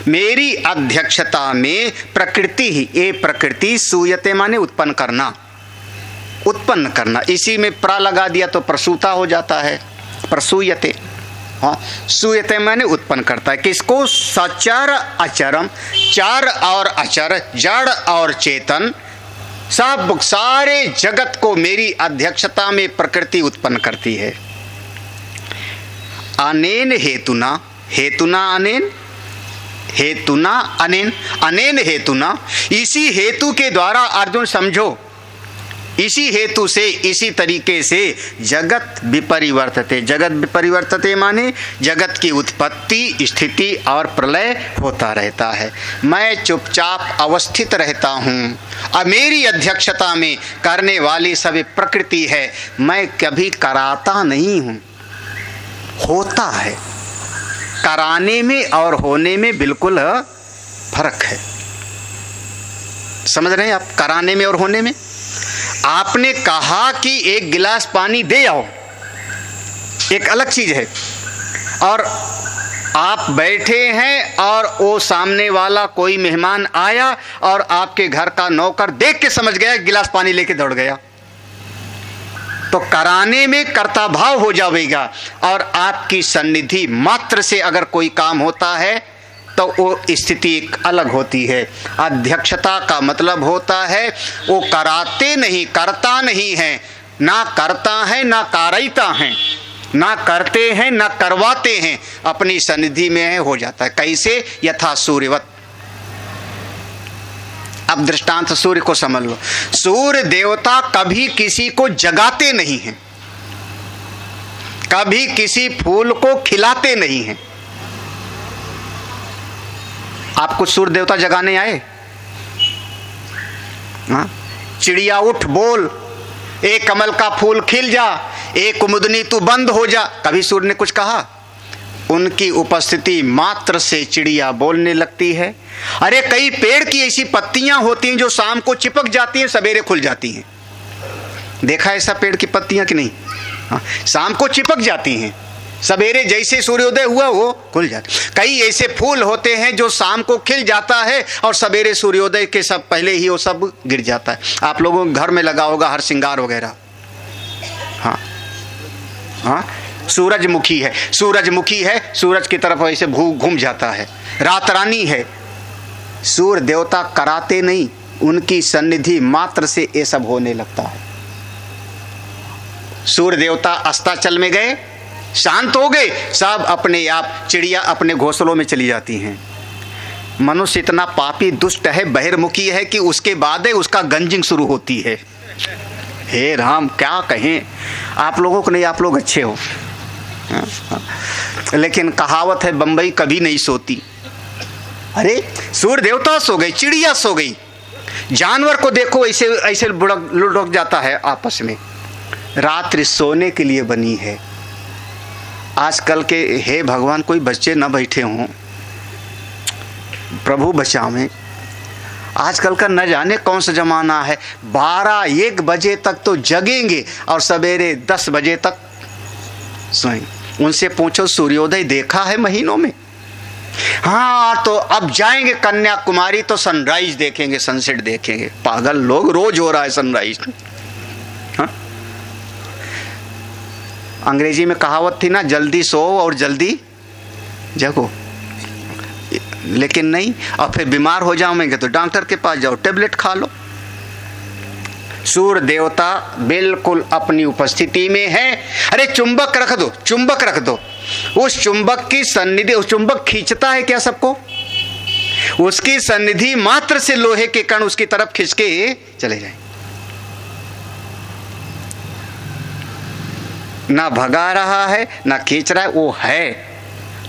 मेरी अध्यक्षता में प्रकृति ही, ये प्रकृति सूयते माने उत्पन्न करना, उत्पन्न करना। इसी में प्रा लगा दिया तो प्रसूता हो जाता है, प्रसूयते। हाँ, सूयते माने उत्पन्न करता है। किसको? सचर अचरम, चर और अचर, जड़ और चेतन, सब सारे जगत को मेरी अध्यक्षता में प्रकृति उत्पन्न करती है। अनेन हेतुना, हेतुना अनेन, हेतुना अनेन, अनेन हेतुना, इसी हेतु के द्वारा अर्जुन समझो, इसी हेतु से, इसी तरीके से जगत विपरिवर्तते। जगत विपरिवर्तते माने जगत की उत्पत्ति, स्थिति और प्रलय होता रहता है। मैं चुपचाप अवस्थित रहता हूँ। अब मेरी अध्यक्षता में करने वाली सभी प्रकृति है, मैं कभी कराता नहीं हूँ, होता है। कराने में और होने में बिल्कुल फर्क है। समझ रहे हैं आप? कराने में और होने में। आपने कहा कि एक गिलास पानी दे आओ, एक अलग चीज है, और आप बैठे हैं और वो सामने वाला कोई मेहमान आया और आपके घर का नौकर देख के समझ गया गिलास पानी लेके दौड़ गया, तो कराने में कर्ता भाव हो जाएगा। और आपकी सन्निधि मात्र से अगर कोई काम होता है तो वो स्थिति एक अलग होती है। अध्यक्षता का मतलब होता है वो कराते नहीं, करता नहीं है, ना करता है ना कारयिता है, ना करते हैं ना करवाते हैं, अपनी सन्निधि में है, हो जाता है। कैसे? यथा सूर्यवत। अब दृष्टांत सूर्य को समझ लो। सूर्य देवता कभी किसी को जगाते नहीं हैं, कभी किसी फूल को खिलाते नहीं हैं। आपको सूर्य देवता जगाने आए? हाँ? चिड़िया उठ बोल, एक कमल का फूल खिल जा, एक कुमुदनी तू बंद हो जा, कभी सूर्य ने कुछ कहा? उनकी उपस्थिति मात्र से चिड़िया बोलने लगती है। अरे कई पेड़ की ऐसी पत्तियां होती हैं जो शाम को चिपक जाती हैं, सवेरे खुल जाती हैं। देखा ऐसा पेड़ की पत्तियां कि नहीं? हाँ, शाम को चिपक जाती हैं, सवेरे जैसे सूर्योदय हुआ वो खुल जाते। कई ऐसे फूल होते हैं जो शाम को खिल जाता है और सवेरे सूर्योदय के सब पहले ही वो सब गिर जाता है। आप लोगों के घर में लगा होगा हर श्रृंगार वगैरह। हाँ हाँ, सूरजमुखी है, सूरजमुखी है, सूरज की तरफ ऐसे घूम जाता है। रात रानी है। सूर्य देवता कराते नहीं, उनकी सन्निधि मात्र से ये सब होने लगता है। सूर्य देवता अस्ताचल में गए, शांत हो गए, सब अपने आप चिड़िया अपने घोंसलों में चली जाती हैं। मनुष्य इतना पापी दुष्ट है, बहिर्मुखी है कि उसके बाद ही उसका गंजिंग शुरू होती है। हे राम, क्या कहें आप लोगों को। नहीं, आप लोग अच्छे हो, लेकिन कहावत है बंबई कभी नहीं सोती। अरे सूर्य देवता सो गई, चिड़िया सो गई, जानवर को देखो ऐसे ऐसे लुढ़क जाता है आपस में। रात्रि सोने के लिए बनी है। आजकल के हे भगवान कोई बच्चे न बैठे हों, प्रभु बचावें। आजकल का न जाने कौन सा जमाना है। 12-1 बजे तक तो जगेंगे और सवेरे 10 बजे तक सोएंगे। उनसे पूछो सूर्योदय देखा है महीनों में? हाँ तो अब जाएंगे कन्याकुमारी तो सनराइज देखेंगे, सनसेट देखेंगे। पागल लोग, रोज हो रहा है सनराइज। हाँ? अंग्रेजी में कहावत थी ना, जल्दी सो और जल्दी जगो। लेकिन नहीं, और फिर बीमार हो जाओगे तो डॉक्टर के पास जाओ, टेबलेट खा लो। सूर्य देवता बिल्कुल अपनी उपस्थिति में है। अरे चुंबक रख दो, चुंबक रख दो, उस चुंबक की सन्निधि, उस चुंबक खींचता है क्या सबको? उसकी सन्निधि मात्र से लोहे के कण उसकी तरफ खींच के चले जाए। ना भगा रहा है ना खींच रहा है, वो है।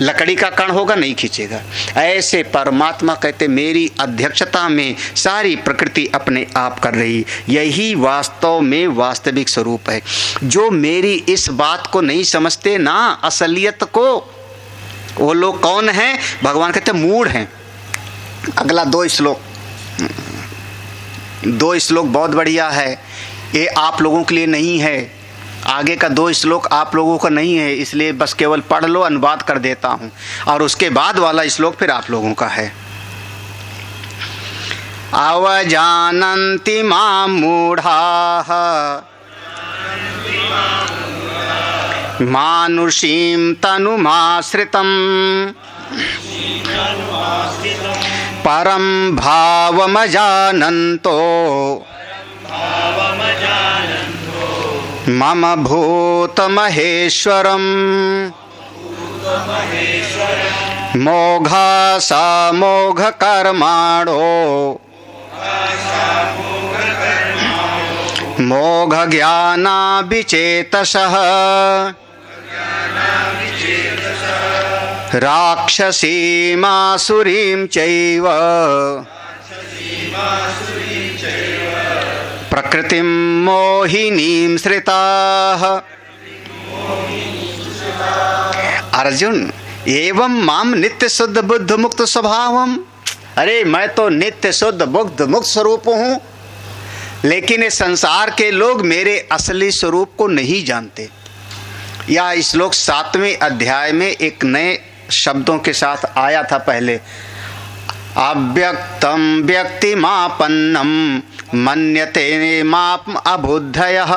लकड़ी का कण होगा, नहीं खींचेगा। ऐसे परमात्मा कहते मेरी अध्यक्षता में सारी प्रकृति अपने आप कर रही। यही वास्तव में वास्तविक स्वरूप है। जो मेरी इस बात को नहीं समझते ना, असलियत को, वो लोग कौन हैं? भगवान कहते मूढ़ हैं। अगला दो श्लोक बहुत बढ़िया है। ये आप लोगों के लिए नहीं है। आगे का 2 श्लोक आप लोगों का नहीं है, इसलिए बस केवल पढ़ लो, अनुवाद कर देता हूँ। और उसके बाद वाला श्लोक फिर आप लोगों का है। अवजानन्ति मां मूढ़ाः मानुषीं तनुमाश्रितम् परं भावमजानन्तो मम भूतमहेश्वरम् मोघासा मोघकर्माणो मोघज्ञानाभिचेतसः राक्षसीमासुरीं चैव प्रकृतिं मोहिनीं श्रिताः। अर्जुन एवं माम नित्य शुद्ध बुद्ध मुक्त स्वभावम। अरे मैं तो नित्य शुद्ध बुद्ध मुक्त स्वरूप हूँ, लेकिन इस संसार के लोग मेरे असली स्वरूप को नहीं जानते। यह श्लोक 7वें अध्याय में एक नए शब्दों के साथ आया था पहले। अव्यक्तम व्यक्तिमापन्नम मन्यते माप अबुद्धयः।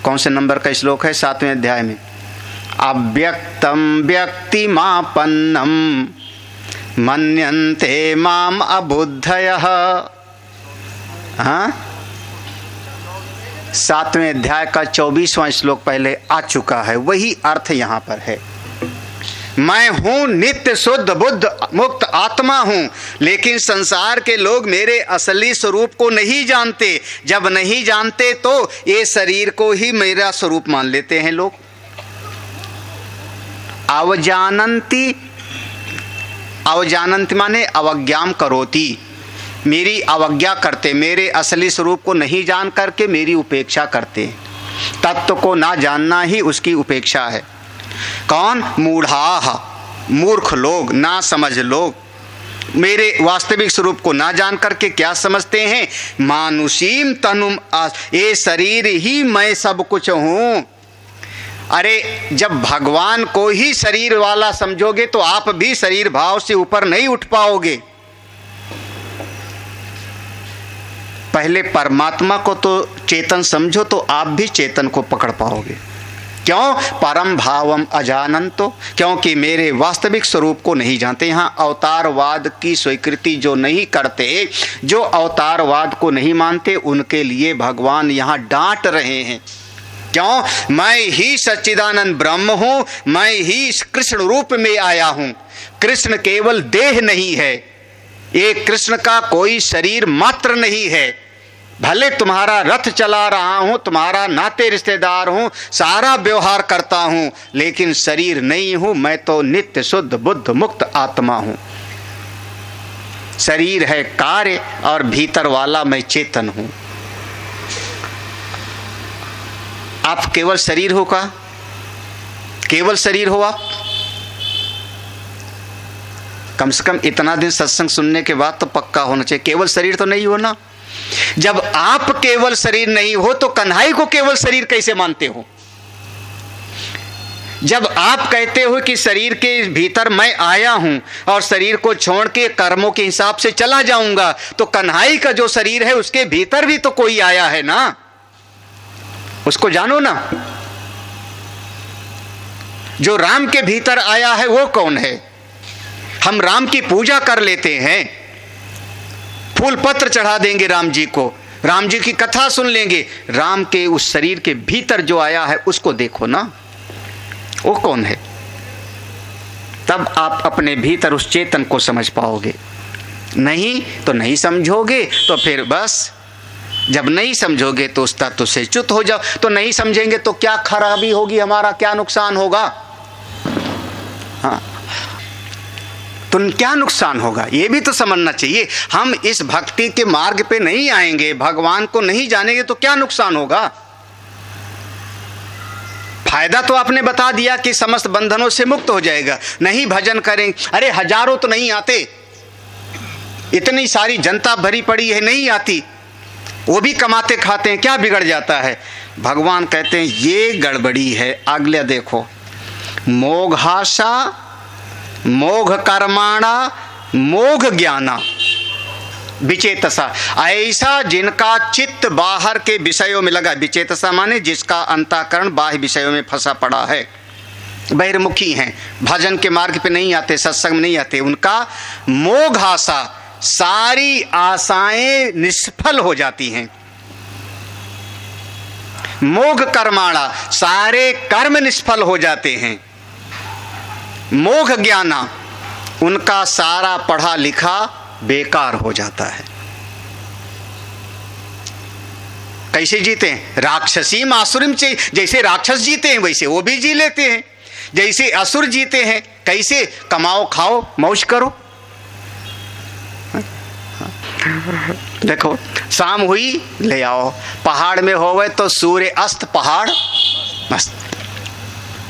कौन से नंबर का श्लोक है? 7वें अध्याय में। अव्यक्तम व्यक्तिमापन्नम मन्यन्ते माम अबुद्धयः। हाँ, 7वें अध्याय का 24वां श्लोक पहले आ चुका है। वही अर्थ यहाँ पर है। मैं हूँ नित्य शुद्ध बुद्ध मुक्त आत्मा हूँ, लेकिन संसार के लोग मेरे असली स्वरूप को नहीं जानते। जब नहीं जानते तो ये शरीर को ही मेरा स्वरूप मान लेते हैं लोग। अवजानन्ति, अवजानन्ति माने अवज्ञाम करोति, मेरी अवज्ञा करते, मेरे असली स्वरूप को नहीं जान करके मेरी उपेक्षा करते। तत्व को ना जानना ही उसकी उपेक्षा है। कौन? मूढ़ाः, मूर्ख लोग, ना समझ लोग। मेरे वास्तविक स्वरूप को ना जान करके क्या समझते हैं? मानुषीम तनुम, ये शरीर ही मैं सब कुछ हूँ। अरे जब भगवान को ही शरीर वाला समझोगे तो आप भी शरीर भाव से ऊपर नहीं उठ पाओगे। पहले परमात्मा को तो चेतन समझो तो आप भी चेतन को पकड़ पाओगे। क्यों? परम भावम अजानंतो, क्योंकि मेरे वास्तविक स्वरूप को नहीं जानते। यहाँ अवतारवाद की स्वीकृति जो नहीं करते, जो अवतारवाद को नहीं मानते, उनके लिए भगवान यहाँ डांट रहे हैं। क्यों? मैं ही सच्चिदानंद ब्रह्म हूँ, मैं ही कृष्ण रूप में आया हूँ। कृष्ण केवल देह नहीं है, ये कृष्ण का कोई शरीर मात्र नहीं है। भले तुम्हारा रथ चला रहा हूं, तुम्हारा नाते रिश्तेदार हूं, सारा व्यवहार करता हूं, लेकिन शरीर नहीं हूं। मैं तो नित्य शुद्ध बुद्ध मुक्त आत्मा हूं। शरीर है कार्य और भीतर वाला मैं चेतन हूं। आप केवल शरीर हो का? केवल शरीर हो आप? कम से कम इतना दिन सत्संग सुनने के बाद तो पक्का होना चाहिए, केवल शरीर तो नहीं हो ना। जब आप केवल शरीर नहीं हो तो कन्हई को केवल शरीर कैसे मानते हो? जब आप कहते हो कि शरीर के भीतर मैं आया हूं और शरीर को छोड़ के कर्मों के हिसाब से चला जाऊंगा, तो कन्हैया का जो शरीर है उसके भीतर भी तो कोई आया है ना, उसको जानो ना। जो राम के भीतर आया है वो कौन है? हम राम की पूजा कर लेते हैं, फूल पत्र चढ़ा देंगे राम जी को, राम जी की कथा सुन लेंगे। राम के उस शरीर के भीतर जो आया है उसको देखो ना, वो कौन है? तब आप अपने भीतर उस चेतन को समझ पाओगे। नहीं तो नहीं समझोगे, तो फिर बस जब नहीं समझोगे तो उस तत्व से च्युत हो जाओ। तो नहीं समझेंगे तो क्या खराबी होगी, हमारा क्या नुकसान होगा? हाँ, तो क्या नुकसान होगा ये भी तो समझना चाहिए। हम इस भक्ति के मार्ग पे नहीं आएंगे, भगवान को नहीं जानेंगे तो क्या नुकसान होगा? फायदा तो आपने बता दिया कि समस्त बंधनों से मुक्त हो जाएगा। नहीं भजन करें, अरे हजारों तो नहीं आते, इतनी सारी जनता भरी पड़ी है, नहीं आती, वो भी कमाते खाते हैं, क्या बिगड़ जाता है? भगवान कहते हैं ये गड़बड़ी है। अगले देखो, मोघाशा मोघ कर्माणा मोघ ज्ञाना विचेतसा, ऐसा जिनका चित्त बाहर के विषयों में लगा। विचेतसा माने जिसका अंतःकरण बाह्य विषयों में फंसा पड़ा है, बहिर्मुखी हैं, भजन के मार्ग पे नहीं आते, सत्संग में नहीं आते, उनका मोघ आशा, सारी आशाएं निष्फल हो जाती हैं। मोघ कर्माणा, सारे कर्म निष्फल हो जाते हैं। मोघ ज्ञाना, उनका सारा पढ़ा लिखा बेकार हो जाता है। कैसे जीते हैं? राक्षसी आसुरिम से, जैसे राक्षस जीते हैं वैसे वो भी जी लेते हैं, जैसे असुर जीते हैं। कैसे? कमाओ खाओ मौज करो। देखो शाम हुई ले आओ, पहाड़ में होवे तो सूर्य अस्त पहाड़ मस्त।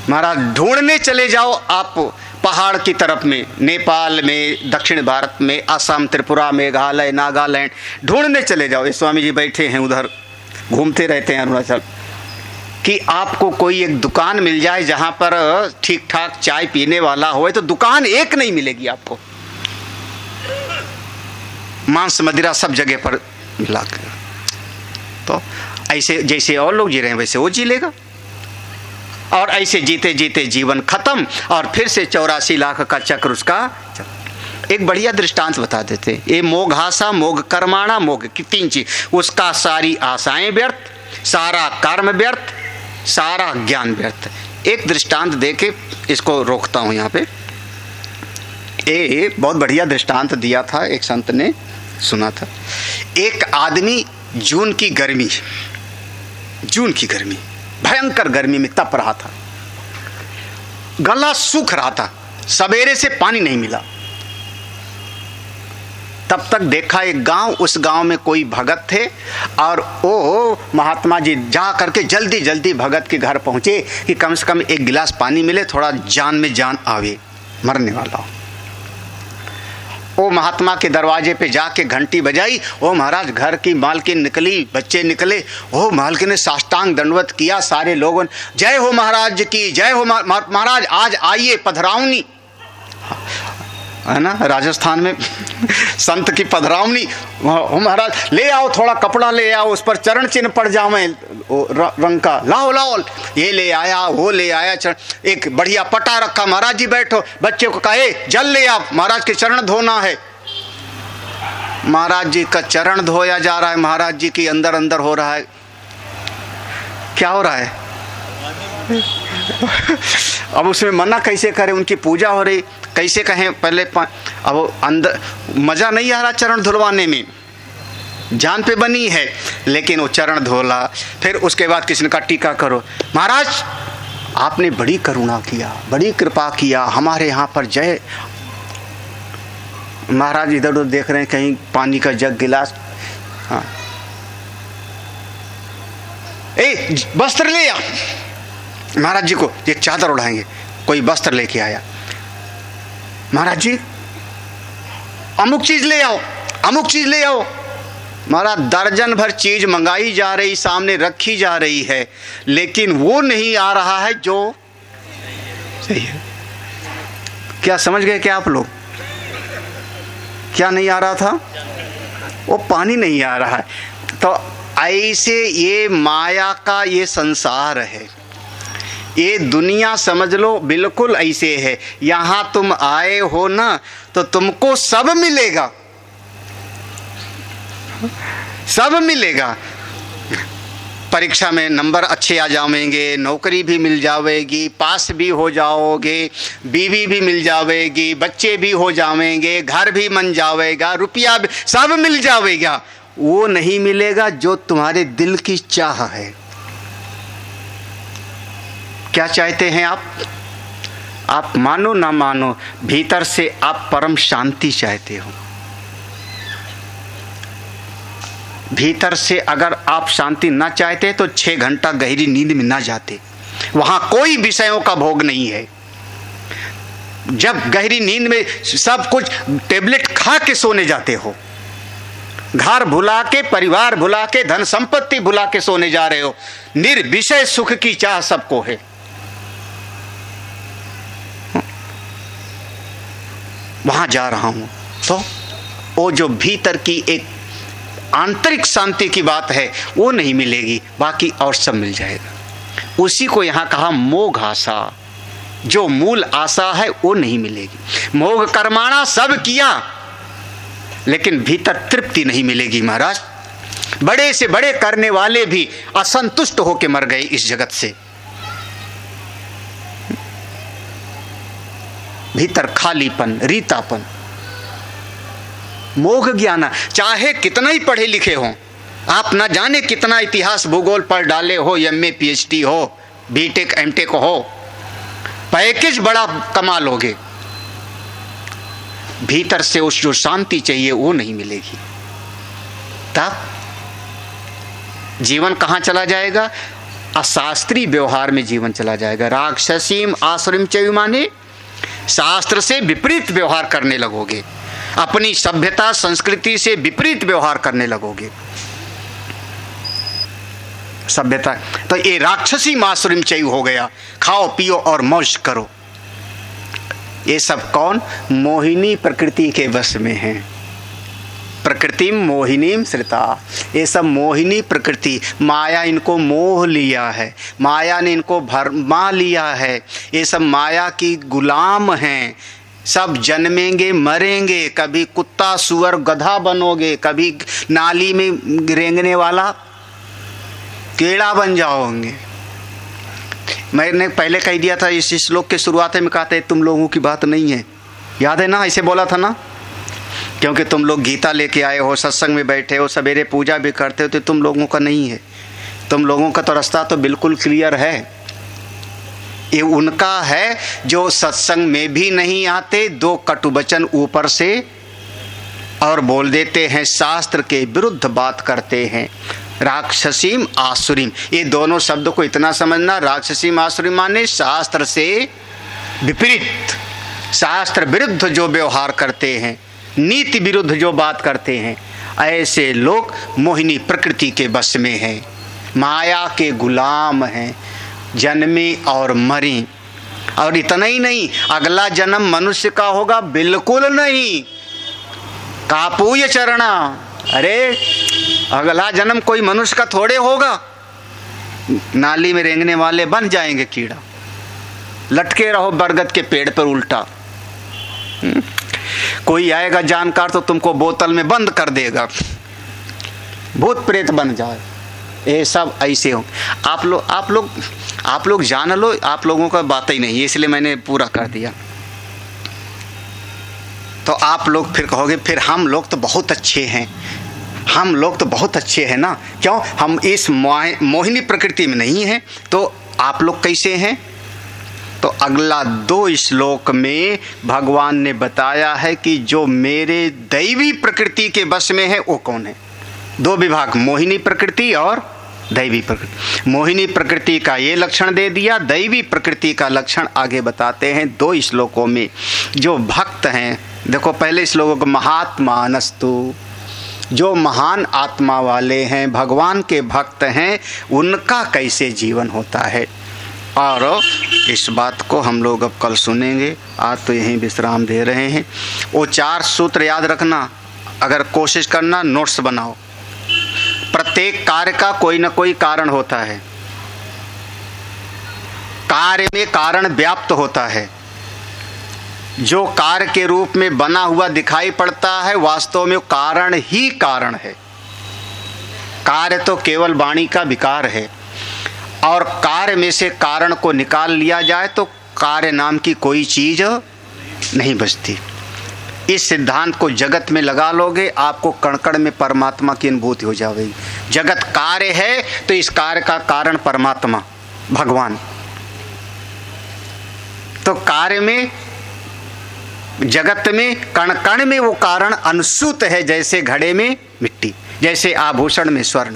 महाराज ढूंढने चले जाओ आप पहाड़ की तरफ में, नेपाल में, दक्षिण भारत में, असम, त्रिपुरा, मेघालय, नागालैंड, ढूंढने चले जाओ। ये स्वामी जी बैठे हैं उधर, घूमते रहते हैं अरुणाचल, कि आपको कोई एक दुकान मिल जाए जहां पर ठीक ठाक चाय पीने वाला हो, तो दुकान एक नहीं मिलेगी आपको। मांस मदिरा सब जगह पर मिला कर, तो ऐसे जैसे और लोग जी रहे हैं वैसे वो जी लेगा। और ऐसे जीते जीते जीवन खत्म, और फिर से 84 लाख का चक्र उसका। एक बढ़िया दृष्टांत बता देते, ये मोघाशा मोघ कर्माणा, मोघ की तीन चीज, उसका सारी आशाएं व्यर्थ, सारा कर्म व्यर्थ, सारा ज्ञान व्यर्थ। एक दृष्टांत देके इसको रोकता हूं यहाँ पे। ये बहुत बढ़िया दृष्टांत दिया था, एक संत ने सुना था। एक आदमी जून की गर्मी भयंकर गर्मी में तप रहा था, गला सूख रहा था, सवेरे से पानी नहीं मिला। तब तक देखा एक गांव, उस गांव में कोई भगत थे, और वो महात्मा जी जा करके जल्दी जल्दी भगत के घर पहुंचे कि कम से कम एक गिलास पानी मिले, थोड़ा जान में जान आवे, मरने वाला हो। वो महात्मा के दरवाजे पे जाके घंटी बजाई। ओ महाराज, घर की मालकिन निकली, बच्चे निकले। ओ मालकिन ने साष्टांग दंडवत किया, सारे लोगों ने जय हो महाराज की, जय हो महाराज, आज आइए पधरावनी, है ना राजस्थान में संत की पधरावनी। हो महाराज, ले आओ थोड़ा कपड़ा ले आओ, उस पर चरण चिन्ह पड़ जावे रंग का, लाओ लाओ। ये ले आया, वो ले आया, एक बढ़िया पटा रखा, महाराज जी बैठो। बच्चे को कहे जल ले आप, महाराज के चरण धोना है। महाराज जी का चरण धोया जा रहा है, महाराज जी की अंदर अंदर हो रहा है। क्या हो रहा है? अब उसमें मना कैसे करें, उनकी पूजा हो रही, कैसे कहें पहले अब अंदर मजा नहीं आ रहा चरण धुलवाने में, जान पे बनी है, लेकिन वो चरण धोला। फिर उसके बाद किसी ने कहा टीका करो। महाराज आपने बड़ी करुणा किया, बड़ी कृपा किया हमारे यहाँ पर, जय। महाराज इधर उधर देख रहे हैं, कहीं पानी का जग गिलास, हाँ, ए वस्त्र ले आ। महाराज जी को एक चादर उड़ाएंगे, कोई वस्त्र लेके आया। महाराज जी अमुक चीज ले आओ, अमुक चीज ले आओ। महाराज दर्जन भर चीज मंगाई जा रही, सामने रखी जा रही है, लेकिन वो नहीं आ रहा है जो चाहिए। क्या समझ गए क्या आप लोग? क्या नहीं आ रहा था? वो पानी नहीं आ रहा है। तो ऐसे ये माया का ये संसार है, ये दुनिया समझ लो बिल्कुल ऐसे है। यहाँ तुम आए हो ना तो तुमको सब मिलेगा, सब मिलेगा। परीक्षा में नंबर अच्छे आ जाएंगे, नौकरी भी मिल जाएगी, पास भी हो जाओगे, बीवी भी मिल जाएगी, बच्चे भी हो जाएंगे, घर भी बन जाएगा, रुपया भी, सब मिल जाएगा। वो नहीं मिलेगा जो तुम्हारे दिल की चाह है। क्या चाहते हैं आप मानो ना मानो, भीतर से आप परम शांति चाहते हो। भीतर से अगर आप शांति ना चाहते तो 6 घंटा गहरी नींद में ना जाते। वहां कोई विषयों का भोग नहीं है। जब गहरी नींद में सब कुछ टेबलेट खा के सोने जाते हो, घर भुला के, परिवार भुला के, धन संपत्ति भुला के सोने जा रहे हो, निर्विषय सुख की चाह सबको है। वहां जा रहा हूं तो वो जो भीतर की एक आंतरिक शांति की बात है वो नहीं मिलेगी, बाकी और सब मिल जाएगा। उसी को यहां कहा मोघ आशा। जो मूल आशा है वो नहीं मिलेगी। मोघ कर्माणा सब किया लेकिन भीतर तृप्ति नहीं मिलेगी महाराज। बड़े से बड़े करने वाले भी असंतुष्ट होकर मर गए इस जगत से। भीतर खालीपन, रीतापन, मोघ ज्ञान। चाहे कितना ही पढ़े लिखे हो आप, ना जाने कितना इतिहास भूगोल पढ़ डाले हो, एमए पीएचडी हो, बीटेक एमटेक हो, पैकेज बड़ा कमा लोगे, भीतर से उस जो शांति चाहिए वो नहीं मिलेगी। तब जीवन कहां चला जाएगा? अशास्त्रीय व्यवहार में जीवन चला जाएगा। राक्षसीम आश्रम चयुमाने, शास्त्र से विपरीत व्यवहार करने लगोगे, अपनी सभ्यता संस्कृति से विपरीत व्यवहार करने लगोगे। सभ्यता तो ये राक्षसी मासुरिम चयु हो गया, खाओ पियो और मौज करो। ये सब कौन? मोहिनी प्रकृति के वश में है। प्रकृति मोहिनीम श्रिता, ये सब मोहिनी प्रकृति, माया इनको मोह लिया है, माया ने इनको भरमा लिया है। ये सब माया की गुलाम हैं। सब जन्मेंगे मरेंगे, कभी कुत्ता सुअर गधा बनोगे, कभी नाली में रेंगने वाला कीड़ा बन जाओगे। मैंने पहले कह दिया था, इस श्लोक के शुरुआत में कहा था तुम लोगों की बात नहीं है, याद है ना? ऐसे बोला था ना, क्योंकि तुम लोग गीता लेके आए हो, सत्संग में बैठे हो, सवेरे पूजा भी करते हो, तो तुम लोगों का नहीं है। तुम लोगों का तो रास्ता तो बिल्कुल क्लियर है। ये उनका है जो सत्संग में भी नहीं आते, 2 कटु वचन ऊपर से और बोल देते हैं, शास्त्र के विरुद्ध बात करते हैं। राक्षसीम आसुरीम, ये दोनों शब्द को इतना समझना, राक्षसीम आसुरीम माने शास्त्र से विपरीत, शास्त्र विरुद्ध जो व्यवहार करते हैं, नीति विरुद्ध जो बात करते हैं, ऐसे लोग मोहिनी प्रकृति के बस में हैं, माया के गुलाम हैं, जन्मे और मरे। और इतना ही नहीं, अगला जन्म मनुष्य का होगा? बिल्कुल नहीं। कापूय चरणा, अरे अगला जन्म कोई मनुष्य का थोड़े होगा। नाली में रेंगने वाले बन जाएंगे कीड़ा, लटके रहो बरगद के पेड़ पर उल्टा। कोई आएगा जानकार तो तुमको बोतल में बंद कर देगा, भूत प्रेत बन जाए। ये सब ऐसे हो। आप लोग जान लो, आप लोगों का बात ही नहीं है, इसलिए मैंने पूरा कर दिया। तो आप लोग फिर कहोगे फिर हम लोग तो बहुत अच्छे हैं, हम लोग तो बहुत अच्छे हैं ना। क्यों? हम इस मोहिनी प्रकृति में नहीं हैं। तो आप लोग कैसे हैं? तो अगला 2 श्लोक में भगवान ने बताया है कि जो मेरे दैवी प्रकृति के वश में है वो कौन है। 2 विभाग, मोहिनी प्रकृति और दैवी प्रकृति। मोहिनी प्रकृति का ये लक्षण दे दिया, दैवी प्रकृति का लक्षण आगे बताते हैं 2 श्लोकों में। जो भक्त हैं, देखो पहले श्लोक, महात्मानस्तु, जो महान आत्मा वाले हैं, भगवान के भक्त हैं, उनका कैसे जीवन होता है। और इस बात को हम लोग अब कल सुनेंगे। आज तो यहीं विश्राम दे रहे हैं। वो 4 सूत्र याद रखना, अगर कोशिश करना नोट्स बनाओ। प्रत्येक कार्य का कोई न कोई कारण होता है। कार्य में कारण व्याप्त होता है। जो कार्य के रूप में बना हुआ दिखाई पड़ता है, वास्तव में कारण ही कारण है। कार्य तो केवल वाणी का विकार है, और कार्य में से कारण को निकाल लिया जाए तो कार्य नाम की कोई चीज नहीं बचती। इस सिद्धांत को जगत में लगा लोगे, आपको कण कण में परमात्मा की अनुभूति हो जाएगी। जगत कार्य है तो इस कार्य का कारण परमात्मा भगवान। तो कार्य में, जगत में, कण कण में वो कारण अनुसूत है। जैसे घड़े में मिट्टी, जैसे आभूषण में स्वर्ण।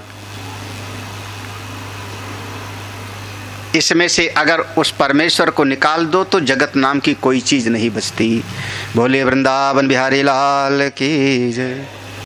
इसमें से अगर उस परमेश्वर को निकाल दो तो जगत नाम की कोई चीज नहीं बचती। बोले वृंदावन बिहारी लाल की जय।